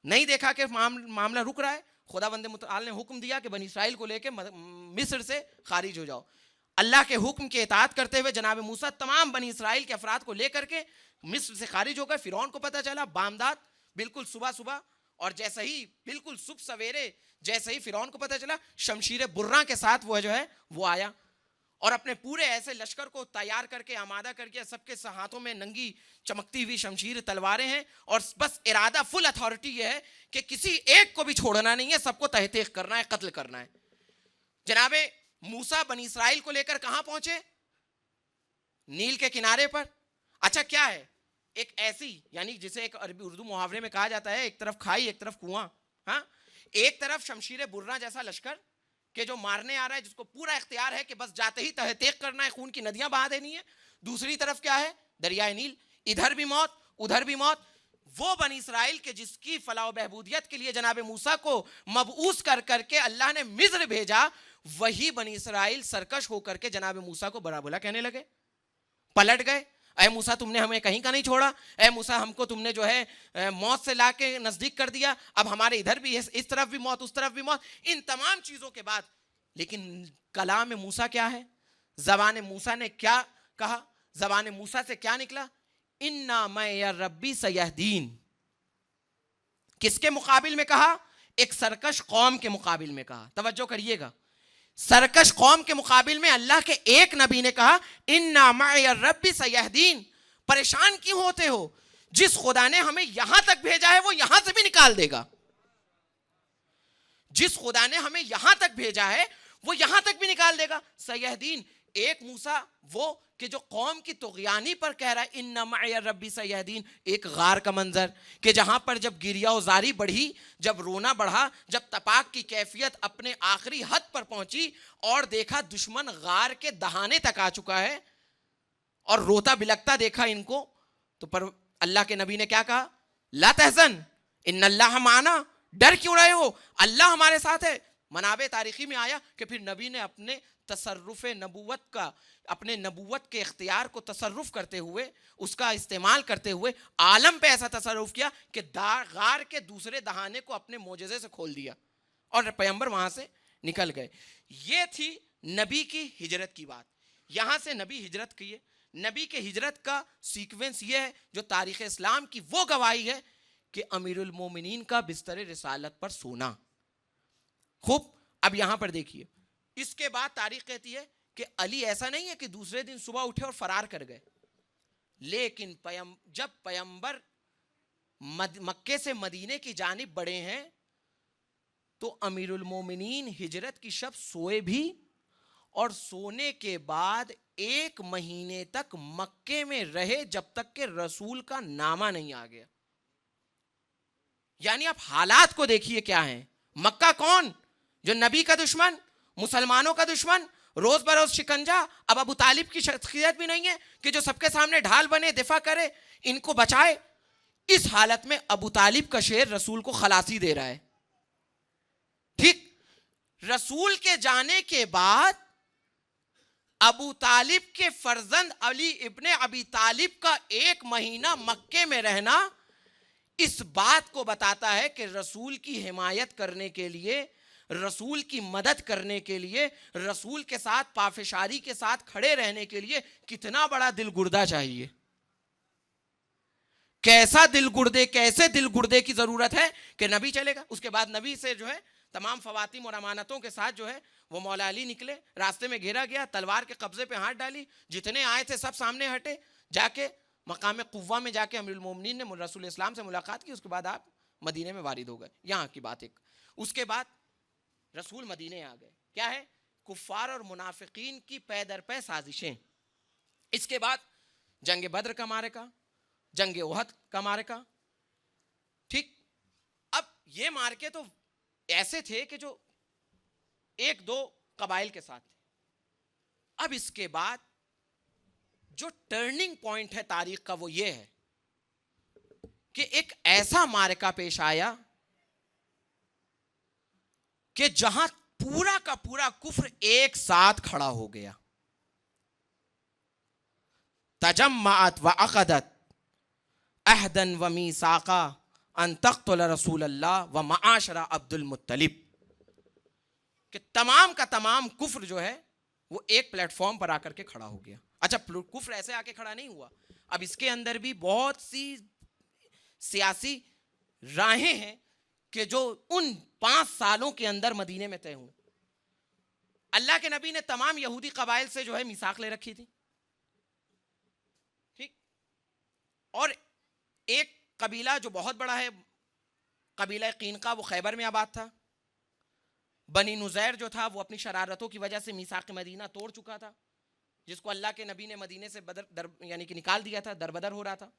نہیں دیکھا کہ معاملہ رک رہا ہے، خداوند متعال نے حکم دیا کہ بنی اسرائیل کو لے کے مصر سے خارج ہو جاؤ. اللہ کے حکم کی اطاعت کرتے ہوئے جناب موسیٰ تمام بنی اسرائیل کے افراد کو لے کر کے مصر سے خارج ہو گئے. فرعون کو پتہ چلا بامداد، بالکل صبح، اور جیسے ہی بالکل صبح سویرے جیسے ہی فرعون کو پتہ چلا، شمشیر برہ کے ساتھ وہ جو ہے وہ آیا اور اپنے پورے ایسے لشکر کو تیار کر کے آمادہ کر کے، سب کے ہاتھوں میں ننگی چمکتی ہوئی شمشیر تلواریں ہیں، اور بس ارادہ فل اتھارٹی یہ ہے کہ کسی ایک کو بھی چھوڑنا نہیں ہے، سب کو تہہ تیغ کرنا ہے، قتل کرنا ہے. جناب موسیٰ بنی اسرائیل کو لے کر کہاں پہنچے؟ نیل کے کنارے پر. اچھا کیا ہے؟ ایک ایسی، یعنی جسے ایک عربی اردو محاورے میں کہا جاتا ہے، ایک طرف کھائی ایک طرف کنواں. ہاں، ایک طرف شمشیر برہ جیسا لشکر کہ جو مارنے آ رہا ہے، جس کو پورا اختیار ہے کہ بس جاتے ہی تہہ تیغ کرنا ہے، خون کی ندیاں بہا دینی ہے. دوسری طرف کیا ہے؟ دریائے نیل. ادھر بھی موت ادھر بھی موت. وہ بنی اسرائیل کے جس کی فلاح و بہبودیت کے لیے جناب موسیٰ کو مبعوث کر کے اللہ نے مصر بھیجا، وہی بنی اسرائیل سرکش ہو کر کے جناب موسیٰ کو برا بھلا کہنے لگے، پلٹ گئے. اے موسیٰ تم نے ہمیں کہیں کا نہیں چھوڑا، اے موسیٰ ہم کو تم نے جو ہے موت سے لا کے نزدیک کر دیا، اب ہمارے ادھر بھی اس طرف بھی موت اس طرف بھی موت. ان تمام چیزوں کے بعد لیکن کلام موسیٰ کیا ہے؟ زبان موسیٰ نے کیا کہا؟ زبان موسیٰ سے کیا نکلا؟ اِنَّا مَعِیَ رَبِّی سَیَہْدِینِ. کس کے مقابل میں کہا؟ ایک سرکش قوم کے مقابل میں کہا. توجہ کریے گا، سرکش قوم کے مقابل میں اللہ کے ایک نبی نے کہا اِنَّا مَعِیَ رَبِّی سَیَہْدِینِ. پریشان کیوں ہوتے ہو؟ جس خدا نے ہمیں یہاں تک بھیجا ہے وہ یہاں سے بھی نکال دے گا. جس خدا نے ہمیں یہاں تک بھیجا ہے وہ یہاں تک بھی نکال دے گا. سیہدین، ایک موسیٰ وہ کہ جو قوم کی طغیانی پر کہہ رہا ہے ان معی ربی سیہدین. ایک غار کا منظر کہ جہاں پر جب گریہ و زاری بڑھی، جب رونا بڑھا، جب تپاک کی کیفیت اپنے آخری حد پر پہنچی اور دیکھا دشمن غار کے دہانے تک آ چکا ہے اور روتا بلکتا دیکھا ان کو، تو پر اللہ کے نبی نے کیا کہا؟ لا تحزن ان اللہ معنا. ڈر کیوں رہے ہو؟ اللہ ہمارے ساتھ ہے. منابع تاریخی میں آیا کہ پھر نبی نے اپنے تصرف نبوت کا، اپنے نبوت کے اختیار کو تصرف کرتے ہوئے، اس کا استعمال کرتے ہوئے عالم پہ ایسا تصرف کیا کہ غار کے دوسرے دہانے کو اپنے معجزے سے کھول دیا اور پیغمبر وہاں سے نکل گئے. یہ تھی نبی کی ہجرت کی بات. یہاں سے نبی ہجرت کیے. نبی کے ہجرت کا سیکوینس یہ ہے جو تاریخ اسلام کی وہ گواہی ہے کہ امیر المومنین کا بستر رسالت پر سونا. خوب، اب یہاں پر دیکھیے، اس کے بعد تاریخ کہتی ہے کہ علی ایسا نہیں ہے کہ دوسرے دن صبح اٹھے اور فرار کر گئے، لیکن جب پیغمبر مکے سے مدینے کی جانب بڑھے ہیں تو امیر المومنین ہجرت کی شب سوئے بھی، اور سونے کے بعد 1 مہینے تک مکے میں رہے جب تک کہ رسول کا نامہ نہیں آ گیا. یعنی آپ حالات کو دیکھیے کیا ہیں. مکہ کون؟ جو نبی کا دشمن، مسلمانوں کا دشمن، روز بروز شکنجا. اب ابو طالب کی شخصیت بھی نہیں ہے کہ جو سب کے سامنے ڈھال بنے، دفاع کرے، ان کو بچائے. اس حالت میں ابو طالب کا شیر رسول کو خلاصی دے رہا ہے. ٹھیک، رسول کے جانے کے بعد ابو طالب کے فرزند علی ابن ابی طالب کا 1 مہینہ مکے میں رہنا اس بات کو بتاتا ہے کہ رسول کی حمایت کرنے کے لیے رسول کی مدد کرنے کے لیے، رسول کے ساتھ پافشاری کے ساتھ کھڑے رہنے کے لیے کتنا بڑا دل گردہ چاہیے، کیسا دل گردے، کیسے دل گردے کی ضرورت ہے کہ نبی چلے گا۔ اس کے بعد نبی سے جو ہے تمام خواتین اور امانتوں کے ساتھ جو ہے وہ مولا علی نکلے، راستے میں گھیرا گیا، تلوار کے قبضے پہ ہاتھ ڈالی، جتنے آئے تھے سب سامنے ہٹے، جا کے مقام قوہ میں جا کے امیر المومنین نے رسول اسلام سے ملاقات کی۔ اس کے بعد آپ مدینے میں وارد ہو گئے۔ یہاں کی بات ایک، اس کے بعد رسول مدینے آ گئے، کیا ہے، کفار اور منافقین کی پے در پے سازشیں۔ اس کے بعد جنگ بدر کا معرکہ، جنگ احد کا معرکہ، ٹھیک۔ اب یہ معرکے تو ایسے تھے کہ جو ایک دو قبائل کے ساتھ تھے۔ اب اس کے بعد جو ٹرننگ پوائنٹ ہے تاریخ کا وہ یہ ہے کہ ایک ایسا معرکہ پیش آیا کہ جہاں پورا کا پورا کفر ایک ساتھ کھڑا ہو گیا۔ تجمعت وعقدت عہدا ومیثاقا ان تقتل رسول اللہ ومعاشر عبد المطلب، کہ تمام کا تمام کفر جو ہے وہ ایک پلیٹ فارم پر آ کر کے کھڑا ہو گیا۔ اچھا، کفر ایسے آ کے کھڑا نہیں ہوا، اب اس کے اندر بھی بہت سی سیاسی راہیں ہیں کہ جو ان 5 سالوں کے اندر مدینے میں طے ہوں۔ اللہ کے نبی نے تمام یہودی قبائل سے جو ہے میثاق لے رکھی تھی، ٹھیک، اور ایک قبیلہ جو بہت بڑا ہے، قبیلہ قینقاع، وہ خیبر میں آباد تھا۔ بنی نذیر جو تھا وہ اپنی شرارتوں کی وجہ سے میثاق مدینہ توڑ چکا تھا، جس کو اللہ کے نبی نے مدینے سے یعنی کہ نکال دیا تھا، دربدر ہو رہا تھا۔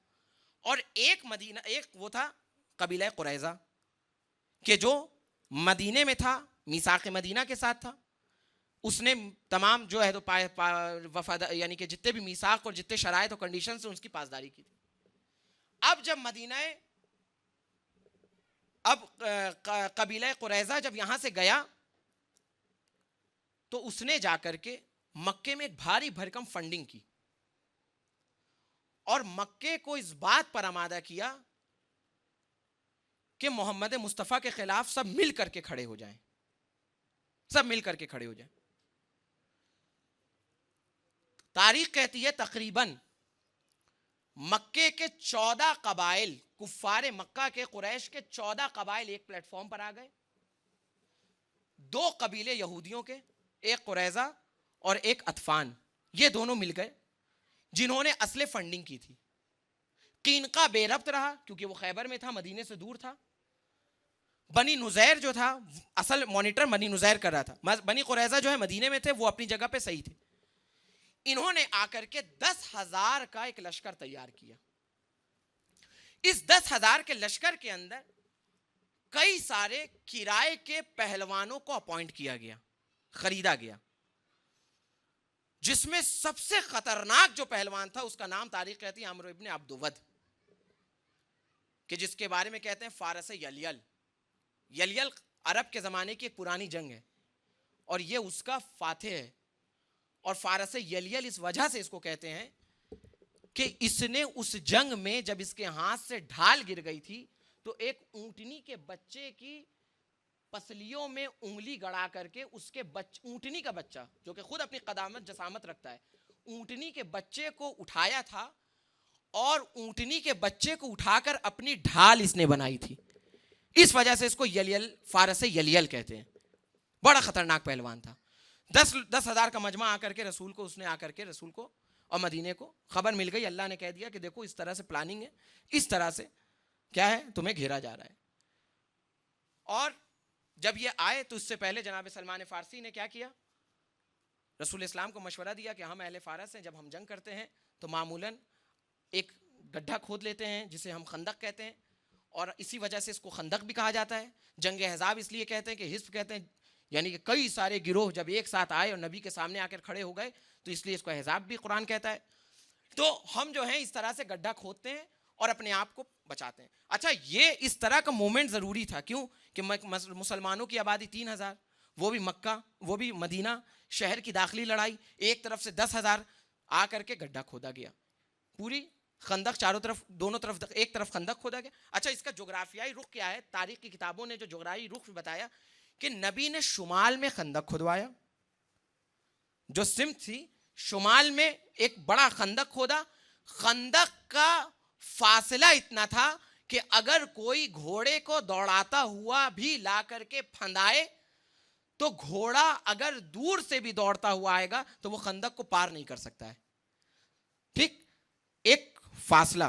اور ایک وہ تھا قبیلہ قریظہ کہ جو مدینے میں تھا، میثاق مدینہ کے ساتھ تھا، اس نے تمام جو ہے تو وفاد یعنی کہ جتنے بھی میثاق اور جتنے شرائط اور کنڈیشنز ہیں اس کی پاسداری کی تھی۔ اب جب مدینہ، اب قبیلہ قریظہ جب یہاں سے گیا تو اس نے جا کر کے مکے میں ایک بھاری بھرکم فنڈنگ کی اور مکے کو اس بات پر آمادہ کیا کہ محمد مصطفیٰ کے خلاف سب مل کر کے کھڑے ہو جائیں، سب مل کر کے کھڑے ہو جائیں۔ تاریخ کہتی ہے تقریباً مکے کے 14 قبائل، کفار مکہ کے، قریش کے 14 قبائل ایک پلیٹ فارم پر آ گئے۔ 2 قبیلے یہودیوں کے، ایک قریظہ اور ایک اطفان، یہ دونوں مل گئے جنہوں نے اصل فنڈنگ کی تھی۔ قینقاع بے ربط رہا کیونکہ وہ خیبر میں تھا، مدینے سے دور تھا۔ بنی نذیر جو تھا، اصل مانیٹر بنی نذیر کر رہا تھا، بنی قریظہ جو ہے مدینے میں تھے، وہ اپنی جگہ پہ صحیح تھے۔ انہوں نے آ کر کے 10,000 کا ایک لشکر تیار کیا۔ اس 10,000 کے لشکر کے اندر کئی سارے کرائے کے پہلوانوں کو اپوائنٹ کیا گیا، خریدا گیا، جس میں سب سے خطرناک جو پہلوان تھا اس کا نام تاریخ کہتی ہے عمرو ابن عبد ود، کہ جس کے بارے میں کہتے ہیں فارس یلیل۔ یلیل عرب کے زمانے کی ایک پرانی جنگ ہے اور یہ اس کا فاتح ہے، اور فارس یلیل اس وجہ سے اس کو کہتے ہیں کہ اس نے اس جنگ میں جب اس کے ہاتھ سے ڈھال گر گئی تھی تو ایک اونٹنی کے بچے کی پسلیوں میں انگلی گڑا کر کے اس کے اونٹنی کا بچہ جو کہ خود اپنی قدامت جسامت رکھتا ہے، اونٹنی کے بچے کو اٹھایا تھا اور اونٹنی کے بچے کو اٹھا کر اپنی ڈھال اس نے بنائی تھی۔ اس وجہ سے اس کو یلیل، فارس یلیل کہتے ہیں۔ بڑا خطرناک پہلوان تھا۔ 10,000 کا مجمع آ کر کے رسول کو، اس نے آ کر کے رسول کو اور مدینے کو خبر مل گئی، اللہ نے کہہ دیا کہ دیکھو اس طرح سے پلاننگ ہے، اس طرح سے کیا ہے تمہیں گھیرا جا رہا ہے۔ اور جب یہ آئے تو اس سے پہلے جناب سلمان فارسی نے کیا کیا، رسول اسلام کو مشورہ دیا کہ ہم اہل فارس ہیں، جب ہم جنگ کرتے ہیں تو معمولاً ایک گڈھا کھود لیتے ہیں جسے ہم خندق کہتے ہیں، اور اسی وجہ سے اس کو خندق بھی کہا جاتا ہے۔ جنگ احزاب اس لیے کہتے ہیں کہ حزب کہتے ہیں، یعنی کہ کئی سارے گروہ جب ایک ساتھ آئے اور نبی کے سامنے آ کر کھڑے ہو گئے تو اس لیے اس کو احزاب بھی قرآن کہتا ہے۔ تو ہم جو ہیں اس طرح سے گڈھا کھودتے ہیں اور اپنے آپ کو بچاتے ہیں۔ اچھا، یہ اس طرح کا مومنٹ ضروری تھا، کیوں کہ مسلمانوں کی آبادی 3,000، وہ بھی مکہ، وہ بھی مدینہ شہر کی داخلی لڑائی، ایک طرف سے 10,000 آ کر کے گڈھا کھودا گیا، پوری خندق چاروں طرف، دونوں طرف ایک طرف خندق کھودا گیا۔ اچھا، اس کا جغرافیائی رخ کیا ہے؟ تاریخ کی کتابوں نے جو جغرافیائی رخ بتایا کہ نبی نے شمال میں خندق کھدوایا, جو سمت تھی شمال میں ایک بڑا خندق کھودا. خندق کا فاصلہ اتنا تھا کہ اگر کوئی گھوڑے کو دوڑاتا ہوا بھی لا کر کے پھندائے تو گھوڑا اگر دور سے بھی دوڑتا ہوا آئے گا تو وہ خندق کو پار نہیں کر سکتا ہے. ٹھیک, ایک فاصلہ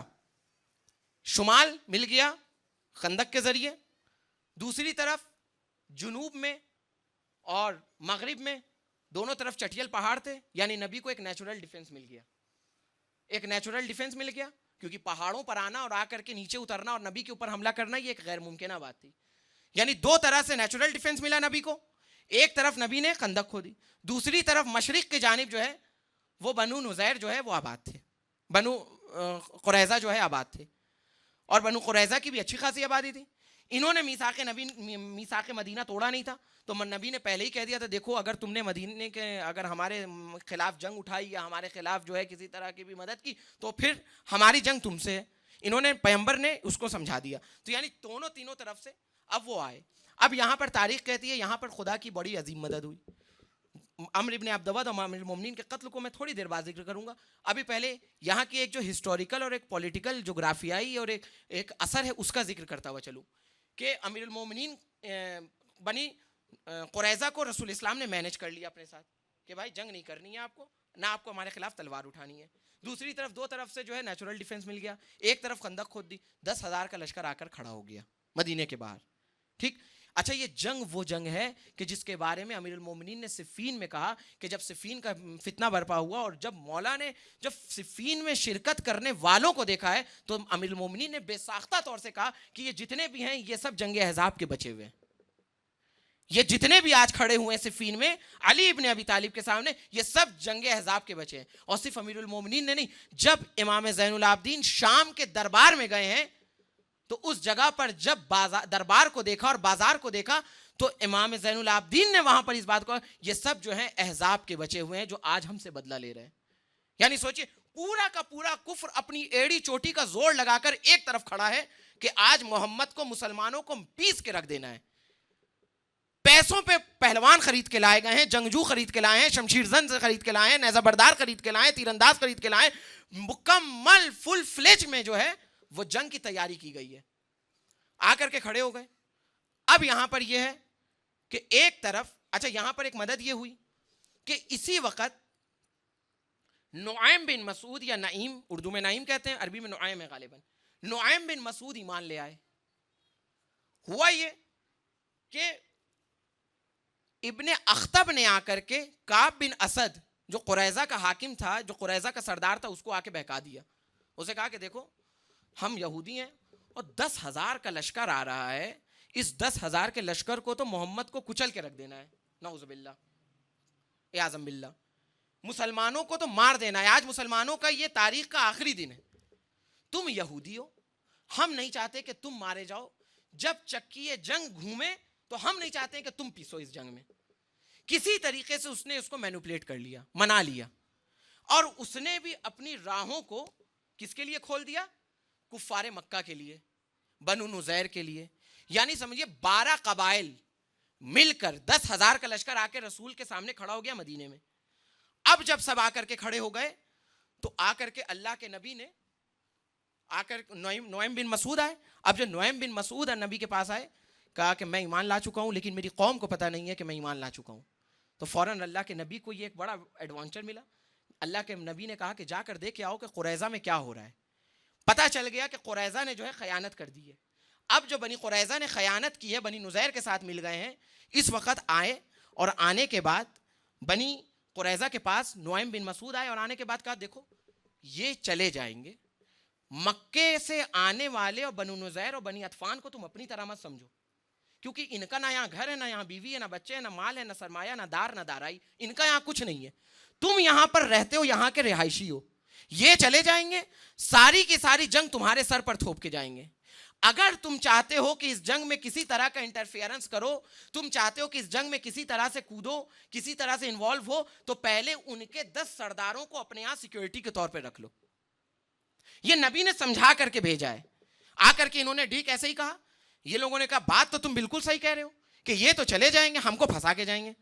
شمال مل گیا خندق کے ذریعے, دوسری طرف جنوب میں اور مغرب میں دونوں طرف چٹیل پہاڑ تھے, یعنی نبی کو ایک نیچرل ڈیفنس مل گیا. ایک نیچرل ڈیفنس مل گیا کیونکہ پہاڑوں پر آنا اور آ کر کے نیچے اترنا اور نبی کے اوپر حملہ کرنا یہ ایک غیر ممکنہ بات تھی. یعنی دو طرح سے نیچرل ڈیفنس ملا نبی کو. ایک طرف نبی نے خندق کھودی, دوسری طرف مشرق کی جانب جو ہے وہ بنو نذیر جو ہے وہ آباد تھے, بنو قریظہ جو ہے آباد تھے, اور بنو قریظہ کی بھی اچھی خاصی آبادی تھی. انہوں نے میثاق مدینہ توڑا نہیں تھا, تو نبی نے پہلے ہی کہہ دیا تھا دیکھو اگر تم نے مدینے کے اگر ہمارے خلاف جنگ اٹھائی یا ہمارے خلاف جو ہے کسی طرح کی بھی مدد کی تو پھر ہماری جنگ تم سے ہے. انہوں نے پیغمبر نے اس کو سمجھا دیا. تو یعنی دونوں تینوں طرف سے اب وہ آئے. اب یہاں پر تاریخ کہتی ہے یہاں پر خدا کی بڑی عظیم مدد ہوئی. عمرو ابن عبد ود اور امیر المومنین کے قتل کو میں تھوڑی دیر بعد ذکر کروں گا. ابھی پہلے یہاں کی ایک جو ہسٹوریکل اور ایک پولیٹیکل جغرافیائی اور ایک اثر ہے اس کا ذکر کرتا ہوا چلوں کہ امیر المومنین بنی قریظہ کو رسول اسلام نے مینیج کر لیا اپنے ساتھ کہ بھائی جنگ نہیں کرنی ہے آپ کو, نہ آپ کو ہمارے خلاف تلوار اٹھانی ہے. دوسری طرف دو طرف سے جو ہے نیچرل ڈیفنس مل گیا. ایک طرف خندق کھود دی, 10,000 کا لشکر آ کر کھڑا ہو گیا مدینے کے باہر. ٹھیک, اچھا یہ جنگ وہ جنگ ہے کہ جس کے بارے میں امیر المومنین نے صفین میں کہا کہ جب صفین کا فتنہ برپا ہوا اور جب مولا نے جب صفین میں شرکت کرنے والوں کو دیکھا ہے تو امیر المومنین نے بے ساختہ طور سے کہا کہ یہ جتنے بھی ہیں یہ سب جنگ احزاب کے بچے ہوئے ہیں. یہ جتنے بھی آج کھڑے ہوئے ہیں صفین میں علی ابن ابی طالب کے سامنے یہ سب جنگ احزاب کے بچے ہیں. اور صرف امیر المومنین نے نہیں, جب امام زین العابدین شام کے دربار میں گئے ہیں تو اس جگہ پر جب دربار کو دیکھا اور بازار کو دیکھا تو امام زین العابدین نے وہاں پر اس بات کو یہ سب جو ہیں احزاب کے بچے ہوئے ہیں جو آج ہم سے بدلہ لے رہے ہیں. یعنی سوچئے پورا کا پورا کفر اپنی ایڑی چوٹی کا زور لگا کر ایک طرف کھڑا ہے کہ آج محمد کو مسلمانوں کو پیس کے رکھ دینا ہے. پیسوں پہ پہلوان خرید کے لائے گئے ہیں, جنگجو خرید کے لائے ہیں, شمشیر زن سے خرید کے لائے ہیں, نیزہ بردار خرید کے لائے ہیں, تیر انداز خرید کے لائے ہیں. مکمل فل فلیج میں جو ہے وہ جنگ کی تیاری کی گئی ہے. آ کر کے کھڑے ہو گئے. اب یہاں پر یہ ہے کہ ایک طرف اچھا یہاں پر ایک مدد یہ ہوئی کہ اسی وقت نعیم بن مسعود یا نعیم, اردو میں نعیم کہتے ہیں, عربی میں نعیم ہے غالباً, نعیم بن مسعود ایمان لے آئے. ہوا یہ کہ ابن اخطب نے آ کر کے کعب بن اسد جو قریظہ کا حاکم تھا, جو قریظہ کا سردار تھا, اس کو آ کے بہکا دیا. اسے کہا کہ دیکھو ہم یہودی ہیں اور 10,000 کا لشکر آ رہا ہے, اس 10,000 کے لشکر کو تو محمد کو کچل کے رکھ دینا ہے, نعوذ باللہ اعاذم باللہ, مسلمانوں کو تو مار دینا ہے. آج مسلمانوں کا یہ تاریخ کا آخری دن ہے. تم یہودی ہو, ہم نہیں چاہتے کہ تم مارے جاؤ. جب چکی جنگ گھومے تو ہم نہیں چاہتے کہ تم پیسو اس جنگ میں. کسی طریقے سے اس نے اس کو مینوپلیٹ کر لیا, منا لیا, اور اس نے بھی اپنی راہوں کو کس کے لیے کھول دیا؟ کفار مکہ کے لیے, بنو نذیر کے لیے. یعنی سمجھئے 12 قبائل مل کر 10,000 کا لشکر آ کے رسول کے سامنے کھڑا ہو گیا مدینے میں. اب جب سب آ کر کے کھڑے ہو گئے تو آ کر کے اللہ کے نبی نے آ کر نعیم بن مسعود آئے. اب جو نعیم بن مسعود نبی کے پاس آئے, کہا کہ میں ایمان لا چکا ہوں لیکن میری قوم کو پتہ نہیں ہے کہ میں ایمان لا چکا ہوں. تو فوراً اللہ کے نبی کو یہ ایک بڑا ایڈوانچر ملا. اللہ کے نبی نے کہا کہ جا کر دیکھ کے آؤ کہ قریظہ میں کیا ہو رہا ہے. پتہ چل گیا کہ قریظہ نے جو ہے خیانت کر دی ہے. اب جو بنی قریظہ نے خیانت کی ہے بنی نذیر کے ساتھ مل گئے ہیں, اس وقت آئے اور آنے کے بعد بنی قریظہ کے پاس نعیم بن مسعود آئے اور آنے کے بعد کہا دیکھو یہ چلے جائیں گے, مکے سے آنے والے اور بنو نذیر اور بنی عطفان کو تم اپنی طرح مت سمجھو, کیونکہ ان کا نہ یہاں گھر ہے, نہ یہاں بیوی ہے, نہ بچے ہیں, نہ مال ہے, نہ سرمایہ, نہ دار, نہ دارائی, ان کا یہاں کچھ نہیں ہے. تم یہاں پر رہتے ہو, یہاں کے رہائشی ہو. یہ چلے جائیں گے, ساری کی ساری جنگ تمہارے سر پر تھوپ کے جائیں گے. اگر تم چاہتے ہو کہ اس جنگ میں کسی طرح کا انٹرفیئرنس کرو, تم چاہتے ہو کہ اس جنگ میں کسی طرح سے کودو, کسی طرح سے انوالو ہو, تو پہلے ان کے 10 سرداروں کو اپنے یہاں سیکیورٹی کے طور پہ رکھ لو. یہ نبی نے سمجھا کر کے بھیجا ہے. آ کر کے انہوں نے ٹھیک ایسے ہی کہا. یہ لوگوں نے کہا بات تو تم بالکل صحیح کہہ رہے ہو, کہ یہ تو چلے جائیں گے, ہم کو پھنسا کے جائیں گے.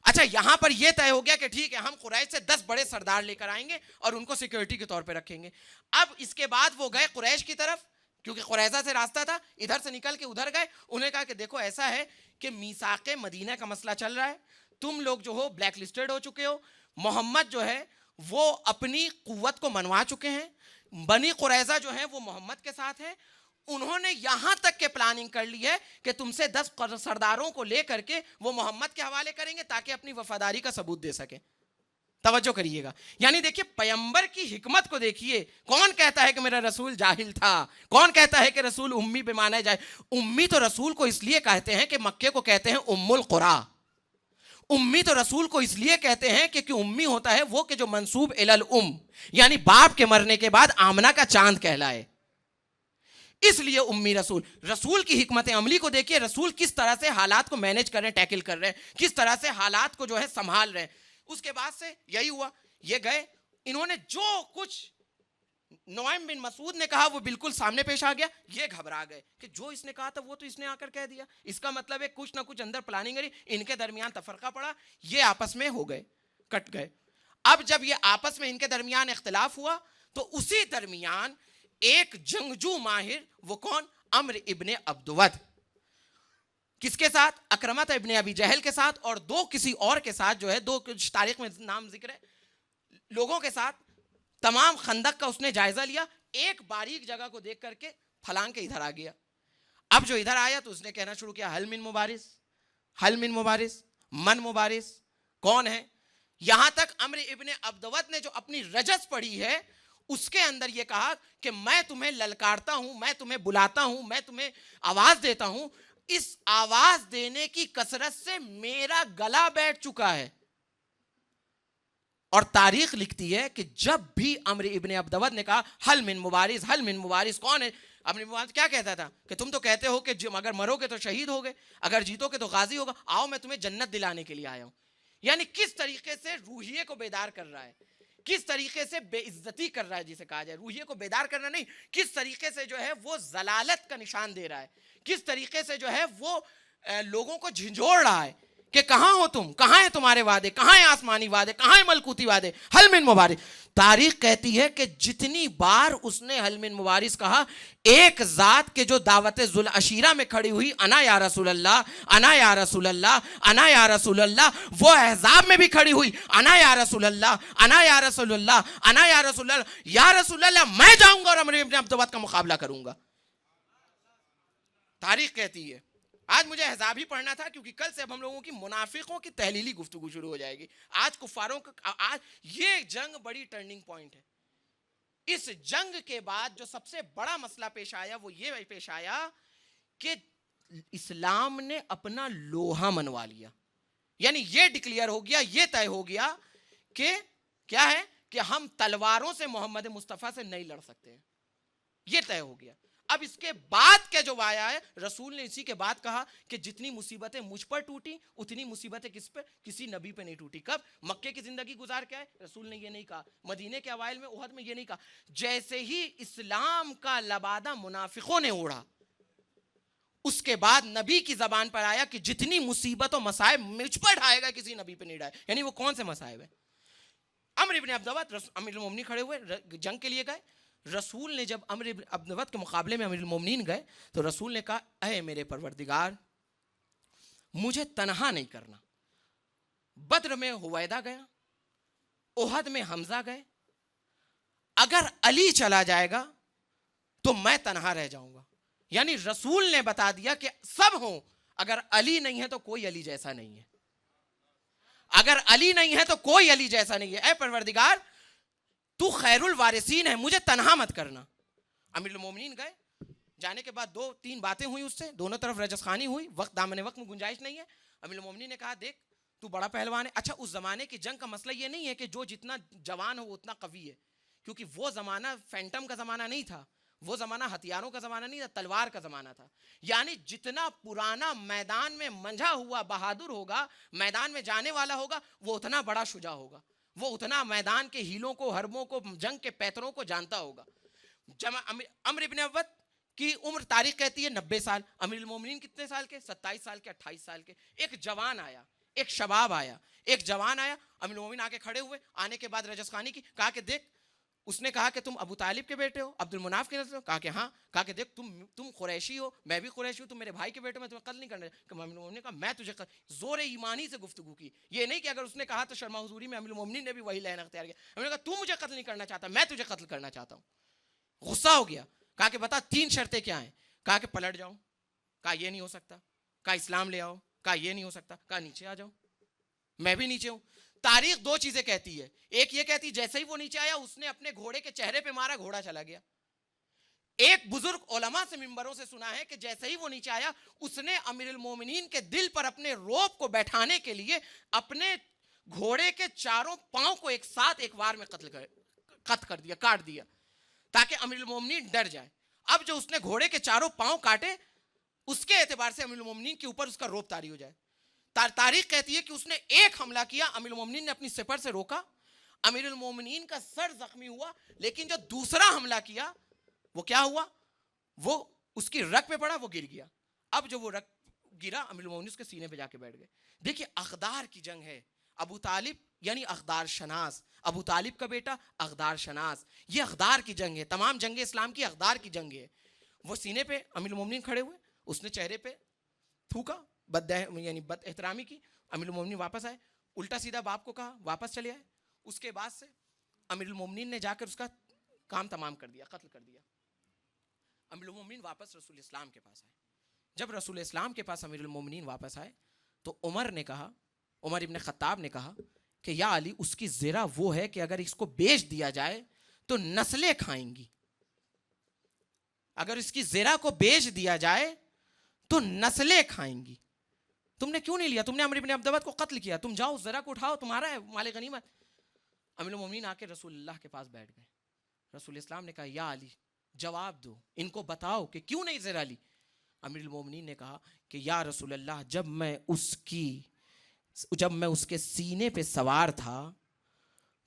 اچھا یہاں پر یہ طے ہو گیا کہ ٹھیک ہے ہم قریش سے 10 بڑے سردار لے کر آئیں گے اور ان کو سیکیورٹی کے طور پہ رکھیں گے. اب اس کے بعد وہ گئے قریش کی طرف, کیونکہ قریظہ سے راستہ تھا, ادھر سے نکل کے ادھر گئے. انہوں نے کہا کہ دیکھو ایسا ہے کہ میثاق مدینہ کا مسئلہ چل رہا ہے, تم لوگ جو ہو بلیک لسٹڈ ہو چکے ہو, محمد جو ہے وہ اپنی قوت کو منوا چکے ہیں, بنی قریظہ جو ہے وہ محمد کے ساتھ ہے. انہوں نے یہاں تک کے پلاننگ کر لی ہے کہ تم سے 10 سرداروں کو لے کر کے وہ محمد کے حوالے کریں گے تاکہ اپنی وفاداری کا ثبوت دے سکیں. توجہ کریے گا, یعنی دیکھیے پیغمبر کی حکمت کو دیکھیے. کون کہتا ہے کہ میرا رسول جاہل تھا؟ کون کہتا ہے کہ رسول امی بے معنی جائے؟ امی تو رسول کو اس لیے کہتے ہیں کہ مکے کو کہتے ہیں ام القرا. امی تو رسول کو اس لیے کہتے ہیں کہ امی ہوتا ہے وہ کہ جو منسوب الی الام, یعنی باپ کے مرنے کے بعد آمنہ کا چاند کہلائے, اس لیے امی رسول. رسول کی حکمت عملی کو دیکھیے, رسول کس طرح سے حالات کو مینج کر رہے ہیں, ٹیکل کر رہے ہیں, کس طرح سے حالات کو جو ہے سنبھال رہے ہیں. اس کے بعد سے یہی ہوا, یہ گئے, انہوں نے جو کچھ نعیم بن مسعود نے کہا وہ بالکل سامنے پیش آ گیا. یہ گھبرا گئے کہ جو اس نے کہا تھا وہ تو اس نے آ کر کہہ دیا, اس کا مطلب ہے کچھ نہ کچھ اندر پلاننگ کری. ان کے درمیان تفرقہ پڑا, یہ آپس میں ہو گئے, کٹ گئے. اب جب یہ آپس میں ان کے درمیان اختلاف ہوا تو اسی درمیان ایک جنگجو ماہر, وہ کون؟ عمرو ابن عبدود, کس کے ساتھ؟ اکرمہ ابن ابی جہل کے ساتھ, اور 2 کسی اور کے ساتھ جو ہے, 2 تاریخ میں نام ذکر ہے لوگوں کے ساتھ. تمام خندق کا اس نے جائزہ لیا, ایک باریک جگہ کو دیکھ کر کے پھلانگ کے ادھر آ گیا. اب جو ادھر آیا تو اس نے کہنا شروع کیا, حل من مبارز, حل من مبارز, من مبارز, کون ہے؟ یہاں تک عمرو ابن عبدود نے جو اپنی رجس پڑھی ہے اس کے اندر یہ کہا کہ میں تمہیں للکارتا ہوں, میں تمہیں بلاتا ہوں, میں تمہیں آواز دیتا ہوں, اس آواز دینے کی کثرت سے میرا گلا بیٹھ چکا ہے. اور تاریخ لکھتی ہے کہ جب بھی عمرو ابن عبدود نے کہا حل من مبارز, حل من مبارز, کون ہے؟ عمرو مبارز کیا کہتا تھا کہ تم تو کہتے ہو کہ اگر مرو گے تو شہید ہوگے, اگر جیتو گے تو غازی ہوگا, آؤ میں تمہیں جنت دلانے کے لیے آیا ہوں. یعنی کس طریقے سے روحیے کو بیدار کر رہا ہے, کس طریقے سے بے عزتی کر رہا ہے, جسے کہا جائے روحیے کو بیدار کرنا نہیں, کس طریقے سے جو ہے وہ ضلالت کا نشان دے رہا ہے, کس طریقے سے جو ہے وہ لوگوں کو جھنجھوڑ رہا ہے کہ کہاں ہو تم, کہاں ہیں تمہارے وعدے, کہاں ہیں آسمانی وعدے, کہاں ہیں ملکوتی وعدے, حل من مبارز. تاریخ کہتی ہے کہ جتنی بار اس نے حل من مبارز کہا, ایک ذات کے جو دعوت ذوالعشیرہ میں کھڑی ہوئی, انا یا رسول اللہ, انا یا رسول اللہ, انا یا رسول اللہ, وہ احزاب میں بھی کھڑی ہوئی, انا یا رسول اللہ, انا یا رسول اللہ, انا یا رسول اللہ, یا رسول اللہ میں جاؤں گا اور عمرو ابن عبدود کا مقابلہ کروں گا. تاریخ کہتی ہے. آج مجھے احزاب ہی پڑھنا تھا کیونکہ کل سے اب ہم لوگوں کی منافقوں کی تحلیلی گفتگو شروع ہو جائے گی. آج کفاروں کا, آج یہ جنگ بڑی ٹرننگ پوائنٹ ہے. اس جنگ کے بعد جو سب سے بڑا مسئلہ پیش آیا وہ یہ پیش آیا کہ اسلام نے اپنا لوہا منوا لیا. یعنی یہ ڈکلیئر ہو گیا, یہ طے ہو گیا کہ کیا ہے کہ ہم تلواروں سے محمد مصطفیٰ سے نہیں لڑ سکتے ہیں, یہ طے ہو گیا. اب اس کے بعد کے جو آیا ہے, رسول نے اسی کے بعد کہا کہ جتنی مصیبتیں مجھ پر ٹوٹی اتنی مصیبتیں کس پر؟ کسی نبی پہ نہیں ٹوٹی. کب؟ مکے کی زندگی گزار کے آئے, رسول نے یہ نہیں کہا. مدینے کے اوائل میں, احد میں یہ نہیں کہا. جیسے ہی اسلام کا لبادہ منافقوں نے اوڑھا, اس کے بعد نبی کی زبان پر آیا کہ جتنی مصیبت و مصائب مجھ پر ڈھائے گا کسی نبی پہ نہیں ڈھائے. یعنی وہ کون سے مصائب ہیں؟ عمرو ابن عبدود امیر المومنین کھڑے ہوئے, جنگ کے لیے گئے. رسول نے جب عمرو ابن عبدود کے مقابلے میں امیر المومنین گئے تو رسول نے کہا اے میرے پروردگار, مجھے تنہا نہیں کرنا. بدر میں حویدہ گیا, احد میں حمزہ گئے, اگر علی چلا جائے گا تو میں تنہا رہ جاؤں گا. یعنی رسول نے بتا دیا کہ سب ہوں, اگر علی نہیں ہے تو کوئی علی جیسا نہیں ہے, اگر علی نہیں ہے تو کوئی علی جیسا نہیں ہے. اے پروردگار تو خیر الوارثین ہے, مجھے تنہا مت کرنا. امیر المومنین گئے, جانے کے بعد 2-3 باتیں ہوئی اس سے, دونوں طرف رجس خانی ہوئی, وقت دامن وقت میں گنجائش نہیں ہے. امیر المومنین نے کہا دیکھ تو بڑا پہلوان ہے. اچھا اس زمانے کی جنگ کا مسئلہ یہ نہیں ہے کہ جو جتنا جوان ہو وہ اتنا قوی ہے, کیونکہ وہ زمانہ فینٹم کا زمانہ نہیں تھا, وہ زمانہ ہتھیاروں کا زمانہ نہیں تھا, تلوار کا زمانہ تھا. یعنی جتنا پرانا میدان میں منجھا ہوا بہادر ہوگا, میدان میں جانے والا ہوگا, وہ اتنا بڑا شجاع ہوگا, وہ اتنا میدان کے ہیلوں کو, حربوں کو, جنگ کے پیتروں کو جانتا ہوگا. عمرو ابن عبدود کی عمر تاریخ کہتی ہے 90 سال. امیر المومنین کتنے سال کے؟ 27 سال کے, 28 سال کے. ایک جوان آیا, ایک شباب آیا, ایک جوان آیا, امیر المومنین آ کے کھڑے ہوئے. آنے کے بعد رجس خانی کی, کہا کہ دیکھ, اس نے کہا کہ تم ابو طالب کے بیٹے ہو, عبد المناف کے نسل ہو؟ کہا کہ ہاں. کہا کہ دیکھ تم قریشی ہو, میں بھی قریشی ہوں, تم میرے بھائی کے بیٹے ہو, میں تمہیں قتل نہیں کرنا. کہ امیر المومنین نے کہا میں تجھے زور ایمانی سے گفتگو کی, یہ نہیں کہ اگر اس نے کہا تو شرما حضوری میں امیر المومنین نے بھی وہی لہن اختیار کیا. انہوں نے کہا تو مجھے قتل نہیں کرنا چاہتا, میں تجھے قتل کرنا چاہتا ہوں. غصہ ہو گیا. کہا کہ بتا 3 شرطیں کیا ہیں؟ کہا کہ پلٹ جاؤں. کہا یہ نہیں ہو سکتا. کہا اسلام لے آؤ. کہا یہ نہیں ہو سکتا. کہا نیچے آ جاؤ. میں بھی نیچے ہوں. تاریخ 2 چیزیں کہتی ہے. ایک یہ کہتی جیسے ہی وہ نیچے آیا اس نے اپنے گھوڑے کے چہرے پہ مارا, گھوڑا چلا گیا. ایک بزرگ علماء سے منبروں سے سنا ہے کہ جیسے ہی وہ نیچے آیا اس نے امیر المومنین کے دل پر اپنے روب کو بیٹھانے کے لیے اپنے گھوڑے کے چاروں پاؤں کو ایک ساتھ ایک وار میں قطع کر دیا, کاٹ دیا, تاکہ امیر المومنین ڈر جائے. اب جو اس نے گھوڑے کے چاروں پاؤں کاٹے اس کے اعتبار سے امیر المومنین کے اوپر اس کا روب طاری ہو جائے. تاریخ کہتی ہے کہ اس نے ایک حملہ کیا, امیر المومنین نے اپنی سپر سے روکا, امیر المومنین کا سر زخمی ہوا, لیکن جو دوسرا حملہ کیا وہ کیا ہوا, وہ اس کی رگ پہ پڑا, وہ گر گیا. اب جو وہ رگ گرا امیر المومنین اس کے سینے پہ جا کے بیٹھ گئے. دیکھیے اقدار کی جنگ ہے. ابو طالب یعنی اقدار شناس, ابو طالب کا بیٹا اقدار شناس, یہ اقدار کی جنگ ہے. تمام جنگ اسلام کی اقدار کی جنگ ہے. وہ سینے پہ امیر المومنین کھڑے ہوئے, اس نے چہرے پہ تھوکا, یعنی بد احترامی کی. امیر المومنین واپس آئے, الٹا سیدھا باپ کو کہا, واپس چلے آئے. اس کے بعد سے امیر المومنین نے جا کر اس کا کام تمام کر دیا, قتل کر دیا. امیر المومنین واپس رسول اسلام کے پاس آئے. جب رسول اسلام کے پاس امیر المومنین واپس آئے تو عمر نے کہا, عمر ابن خطاب نے کہا کہ یا علی اس کی زرہ وہ ہے کہ اگر اس کو بیچ دیا جائے تو نسلیں کھائیں گی. اگر اس کی زرہ کو بیچ دیا جائے تو نسلیں کھائیں گی. تم نے کیوں نہیں لیا؟ تم نے عمرو بن عبدود کو قتل کیا, تم جاؤ زرہ کو اٹھاؤ, تمہارا ہے مال غنیمت. امیر المومنین آ کے رسول اللہ کے پاس بیٹھ گئے. رسول اسلام نے کہا یا علی جواب دو, ان کو بتاؤ کہ کیوں نہیں زرہ لی. امیر المومنین نے کہا کہ یا رسول اللہ جب میں اس کے سینے پہ سوار تھا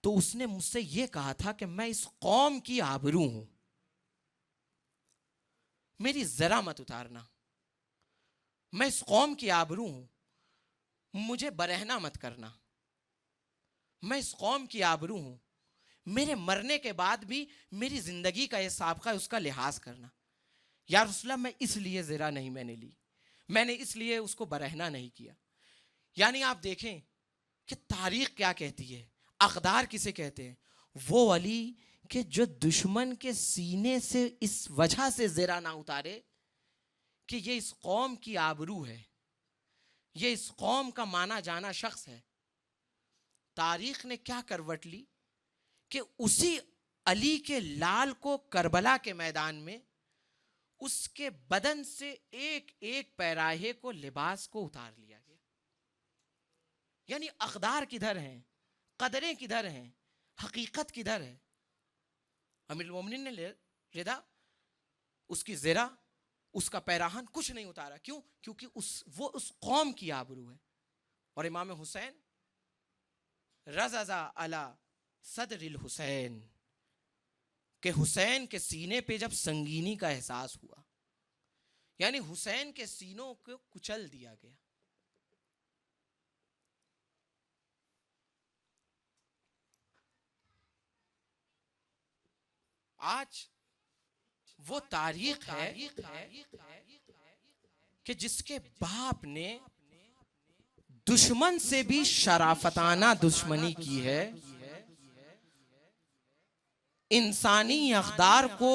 تو اس نے مجھ سے یہ کہا تھا کہ میں اس قوم کی آبرو ہوں, میری ذرا مت اتارنا, میں اس قوم کی آبرو ہوں, مجھے برہنہ مت کرنا, میں اس قوم کی آبرو ہوں, میرے مرنے کے بعد بھی میری زندگی کا یہ سابقہ ہے اس کا لحاظ کرنا. یا رسول اللہ میں اس لیے زرہ نہیں میں نے لی, میں نے اس لیے اس کو برہنہ نہیں کیا. یعنی آپ دیکھیں کہ تاریخ کیا کہتی ہے, اقدار کسے کہتے ہیں, وہ علی کہ جو دشمن کے سینے سے اس وجہ سے زرہ نہ اتارے کہ یہ اس قوم کی آبرو ہے, یہ اس قوم کا مانا جانا شخص ہے. تاریخ نے کیا کروٹ لی کہ اسی علی کے لال کو کربلا کے میدان میں اس کے بدن سے ایک ایک پیراہے کو, لباس کو اتار لیا گیا. یعنی اقدار کدھر ہیں, قدریں کدھر ہیں, حقیقت کدھر ہے. امیر المومنین نے ردا, اس کی زرہ, اس کا پیراہن کچھ نہیں اتارا. کیوں؟ کیونکہ وہ اس قوم کی آبرو ہے. اور امام حسین رضا علی صدر الحسین, کہ حسین کے سینے پہ جب سنگینی کا احساس ہوا, یعنی حسین کے سینوں کو کچل دیا گیا. آج وہ تاریخ ہے کہ جس کے باپ نے دشمن سے بھی شرافتانہ دشمنی کی ہے, انسانی اقدار کو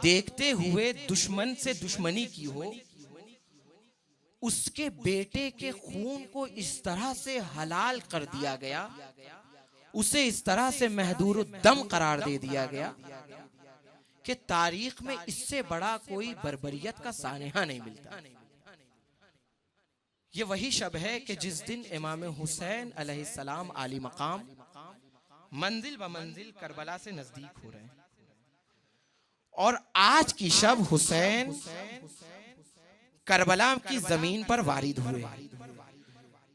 دیکھتے ہوئے دشمن سے دشمنی کی ہو, اس کے بیٹے کے خون کو اس طرح سے حلال کر دیا گیا, اسے اس طرح سے محدور الدم قرار دے دیا گیا کہ تاریخ میں اس سے بڑا کوئی بربریت کا سانحہ نہیں ملتا. یہ وہی شب ہے کہ جس دن امام حسین علیہ السلام عالی مقام منزل بمنزل کربلا سے نزدیک ہو رہے ہیں, اور آج کی شب حسین کربلا کی زمین پر وارد ہوئے.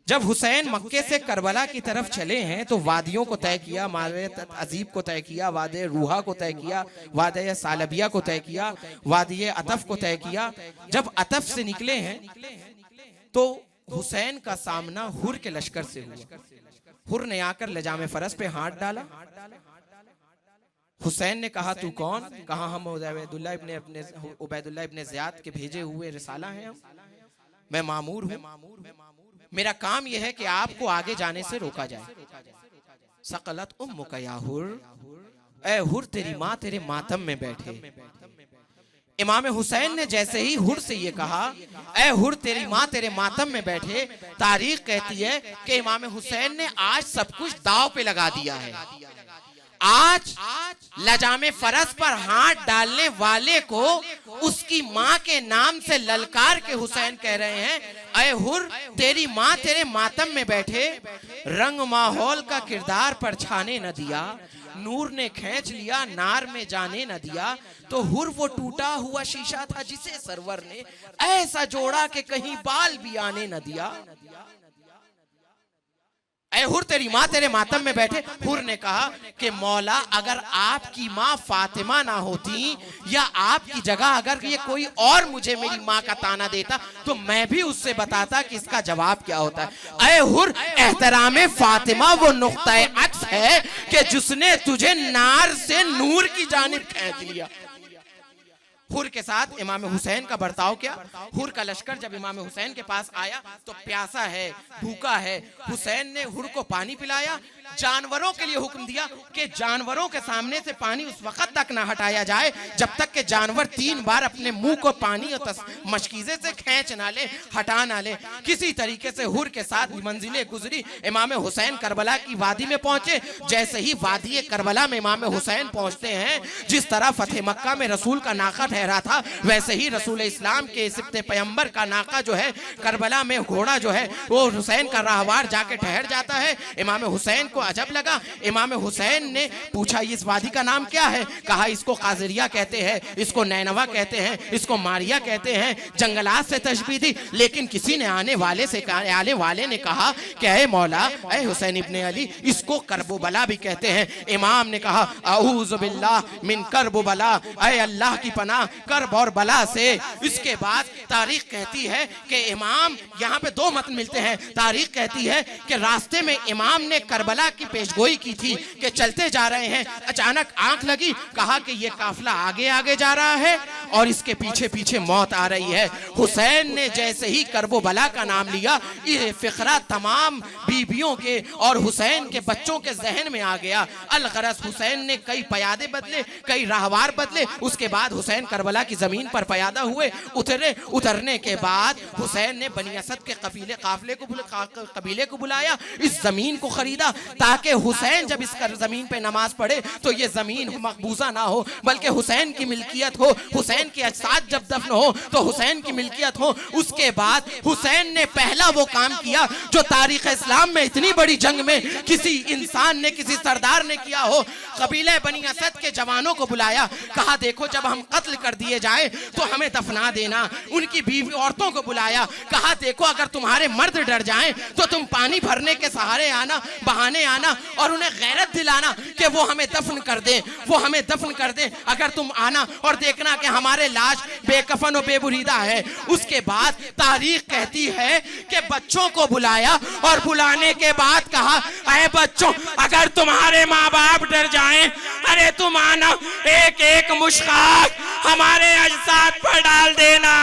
جب حسین مکے سے کربلا کی طرف چلے ہیں تو وادیوں کو طے کیا، مارے عزیب کو طے کیا، وادی روحا کو طے کیا، وادی سالبیہ کو طے کیا، وادی عطف کو طے کیا۔ جب عطف سے نکلے ہیں تو حسین کا سامنا حر کے لشکر سے ہوا۔ حر نے آ کر لجام فرس پہ ہاتھ ڈالا۔ حسین نے کہا تو کون؟ کہا ہم عبید اللہ ابن زیاد کے بھیجے ہوئے رسالہ ہیں، میں مامور ہوں، میرا کام یہ ہے کہ آپ کو آگے جانے سے روکا جائے۔ ثقلت امک یا حر، اے حر تیری ماں تیرے ماتم میں بیٹھے۔ امام حسین نے جیسے ہی حر سے یہ کہا اے حر تیری ماں تیرے ماتم میں بیٹھے، تاریخ کہتی ہے کہ امام حسین نے آج سب کچھ داؤ پہ لگا دیا ہے۔ آج لجام فرس پر ہاتھ ڈالنے والے کو اس کی ماں کے نام سے للکار کے حسین کہہ رہے ہیں اے حر تیری ماں تیرے ماتم میں بیٹھے۔ رنگ ماحول کا کردار پر چھانے نہ دیا، نور نے کھینچ لیا نار میں جانے نہ دیا۔ تو حر وہ ٹوٹا ہوا شیشہ تھا جسے سرور نے ایسا جوڑا کہ کہیں بال بھی آنے نہ دیا۔ اے حر تیری ماں تیرے ماتم میں بیٹھے۔ حر نے کہا کہ مولا اگر آپ کی ماں فاطمہ نہ ہوتی یا آپ کی جگہ اگر یہ کوئی اور مجھے میری ماں کا تانا دیتا تو میں بھی اس سے بتاتا کہ اس کا جواب کیا ہوتا ہے۔ اے حر احترام فاطمہ وہ نقطہ عطف ہے کہ جس نے تجھے نار سے نور کی جانب کھینچ لیا۔ حر کے ساتھ امام حسین کا برتاؤ کیا؟ حر کا لشکر جب امام حسین کے پاس آیا تو پیاسا ہے، بھوکا ہے۔ حسین نے حر کو پانی پلایا، جانوروں کے لیے حکم دیا کہ جانوروں کے سامنے سے پانی اس وقت تک نہ ہٹایا جائے جب تک کہ جانور 3 بار اپنے منہ کو پانی اور مشکیزے سے کھینچ نہ لے، ہٹا نہ لے۔ کسی طریقے سے حر کے ساتھ منزلیں گزری، امام حسین کربلا کی وادی میں پہنچے۔ جیسے ہی وادی کربلا میں امام حسین پہنچتے ہیں، جس طرح فتح مکہ میں رسول کا ناقہ ٹھہرا تھا ویسے ہی رسول اسلام کے سبط پیمبر کا ناقہ جو ہے کربلا میں گھوڑا جو ہے وہ حسین کا راہوار جا کے ٹھہر جاتا ہے۔ امام حسین کو عجب لگا۔ امام حسین نے پوچھا اس وادی کا نام کیا ہے؟ کہا اس کو قاذریہ کہتے ہیں، اس کو نینوا کہتے ہیں، اس کو ماریا کہتے ہیں۔ جنگلات سے تشبیہ دی، لیکن کسی نے آنے والے نے کہا کہ اے مولا اے حسین ابن علی اس کو کرب و بلا بھی کہتے ہیں۔ امام نے کہا اعوذ باللہ من کرب و بلا، اے اللہ کی پناہ کرب اور بلا سے۔ اس کے بعد تاریخ کہتی ہے کہ امام یہاں پہ 2 متن ملتے ہیں۔ تاریخ کہتی ہے کہ راستے میں امام نے کربلا کی پیشگوئی کی تھی کہ چلتے جا رہے ہیں، اچانک آنکھ لگی، کہا کہ یہ قافلہ آگے آگے جا رہا ہے اور اس کے پیچھے پیچھے موت آ رہی ہے۔ حسین نے جیسے ہی کرب و بلا کا نام لیا، یہ فقرہ تمام بیویوں کے اور حسین کے بچوں کے ذہن میں آ گیا۔ الغرض حسین نے کئی پیادے بدلے، کئی راہوار بدلے۔ اس کے بعد حسین کربلا کی زمین پر پیادہ ہوئے، اترنے کے بعد حسین نے بنی اسد کے قبیلے کو بلایا، اس زمین کو خریدا تاکہ حسین جب اس زمین پہ نماز پڑھے تو یہ زمین مقبوضہ نہ ہو بلکہ حسین کی ملکیت ہو، حسین کے اجساد جب دفن ہو تو حسین کی ملکیت ہو۔ اس کے بعد حسین نے پہلا وہ کام کیا جو تاریخ اسلام میں اتنی بڑی جنگ میں کسی انسان نے کسی سردار نے کیا ہو۔ قبیلہ بنی اسد کے جوانوں کو بلایا، کہا دیکھو جب ہم قتل کر دیے جائیں تو ہمیں دفنا دینا۔ ان کی بیوی عورتوں کو بلایا، کہا دیکھو اگر تمہارے مرد ڈر جائیں تو تم پانی بھرنے کے سہارے آنا، بہانے آنا اور انہیں غیرت دلانا کہ وہ ہمیں دفن کر دیں، وہ ہمیں دفن کر دیں۔ اگر تم آنا اور دیکھنا کہ ہمارے لاش بے کفن و بے بریدہ ہے۔ اس کے بعد تاریخ کہتی ہے کہ بچوں کو بلایا اور بلانے کے بعد کہا اے بچوں اگر تمہارے ماں باپ ڈر جائیں، ارے تم آنا، ایک ایک مشقات ہمارے اجساد پر ڈال دینا۔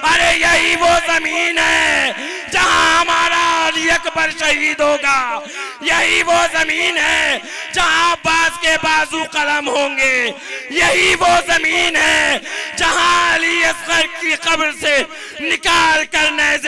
ارے یہی وہ زمین ہے جہاں ہمارا علی اکبر شہید ہوگا، یہی وہ زمین ہے جہاں عباس کے بازو قلم ہوں گے، یہی وہ زمین ہے جہاں علی اصغر کی قبر سے نکال کر نیزے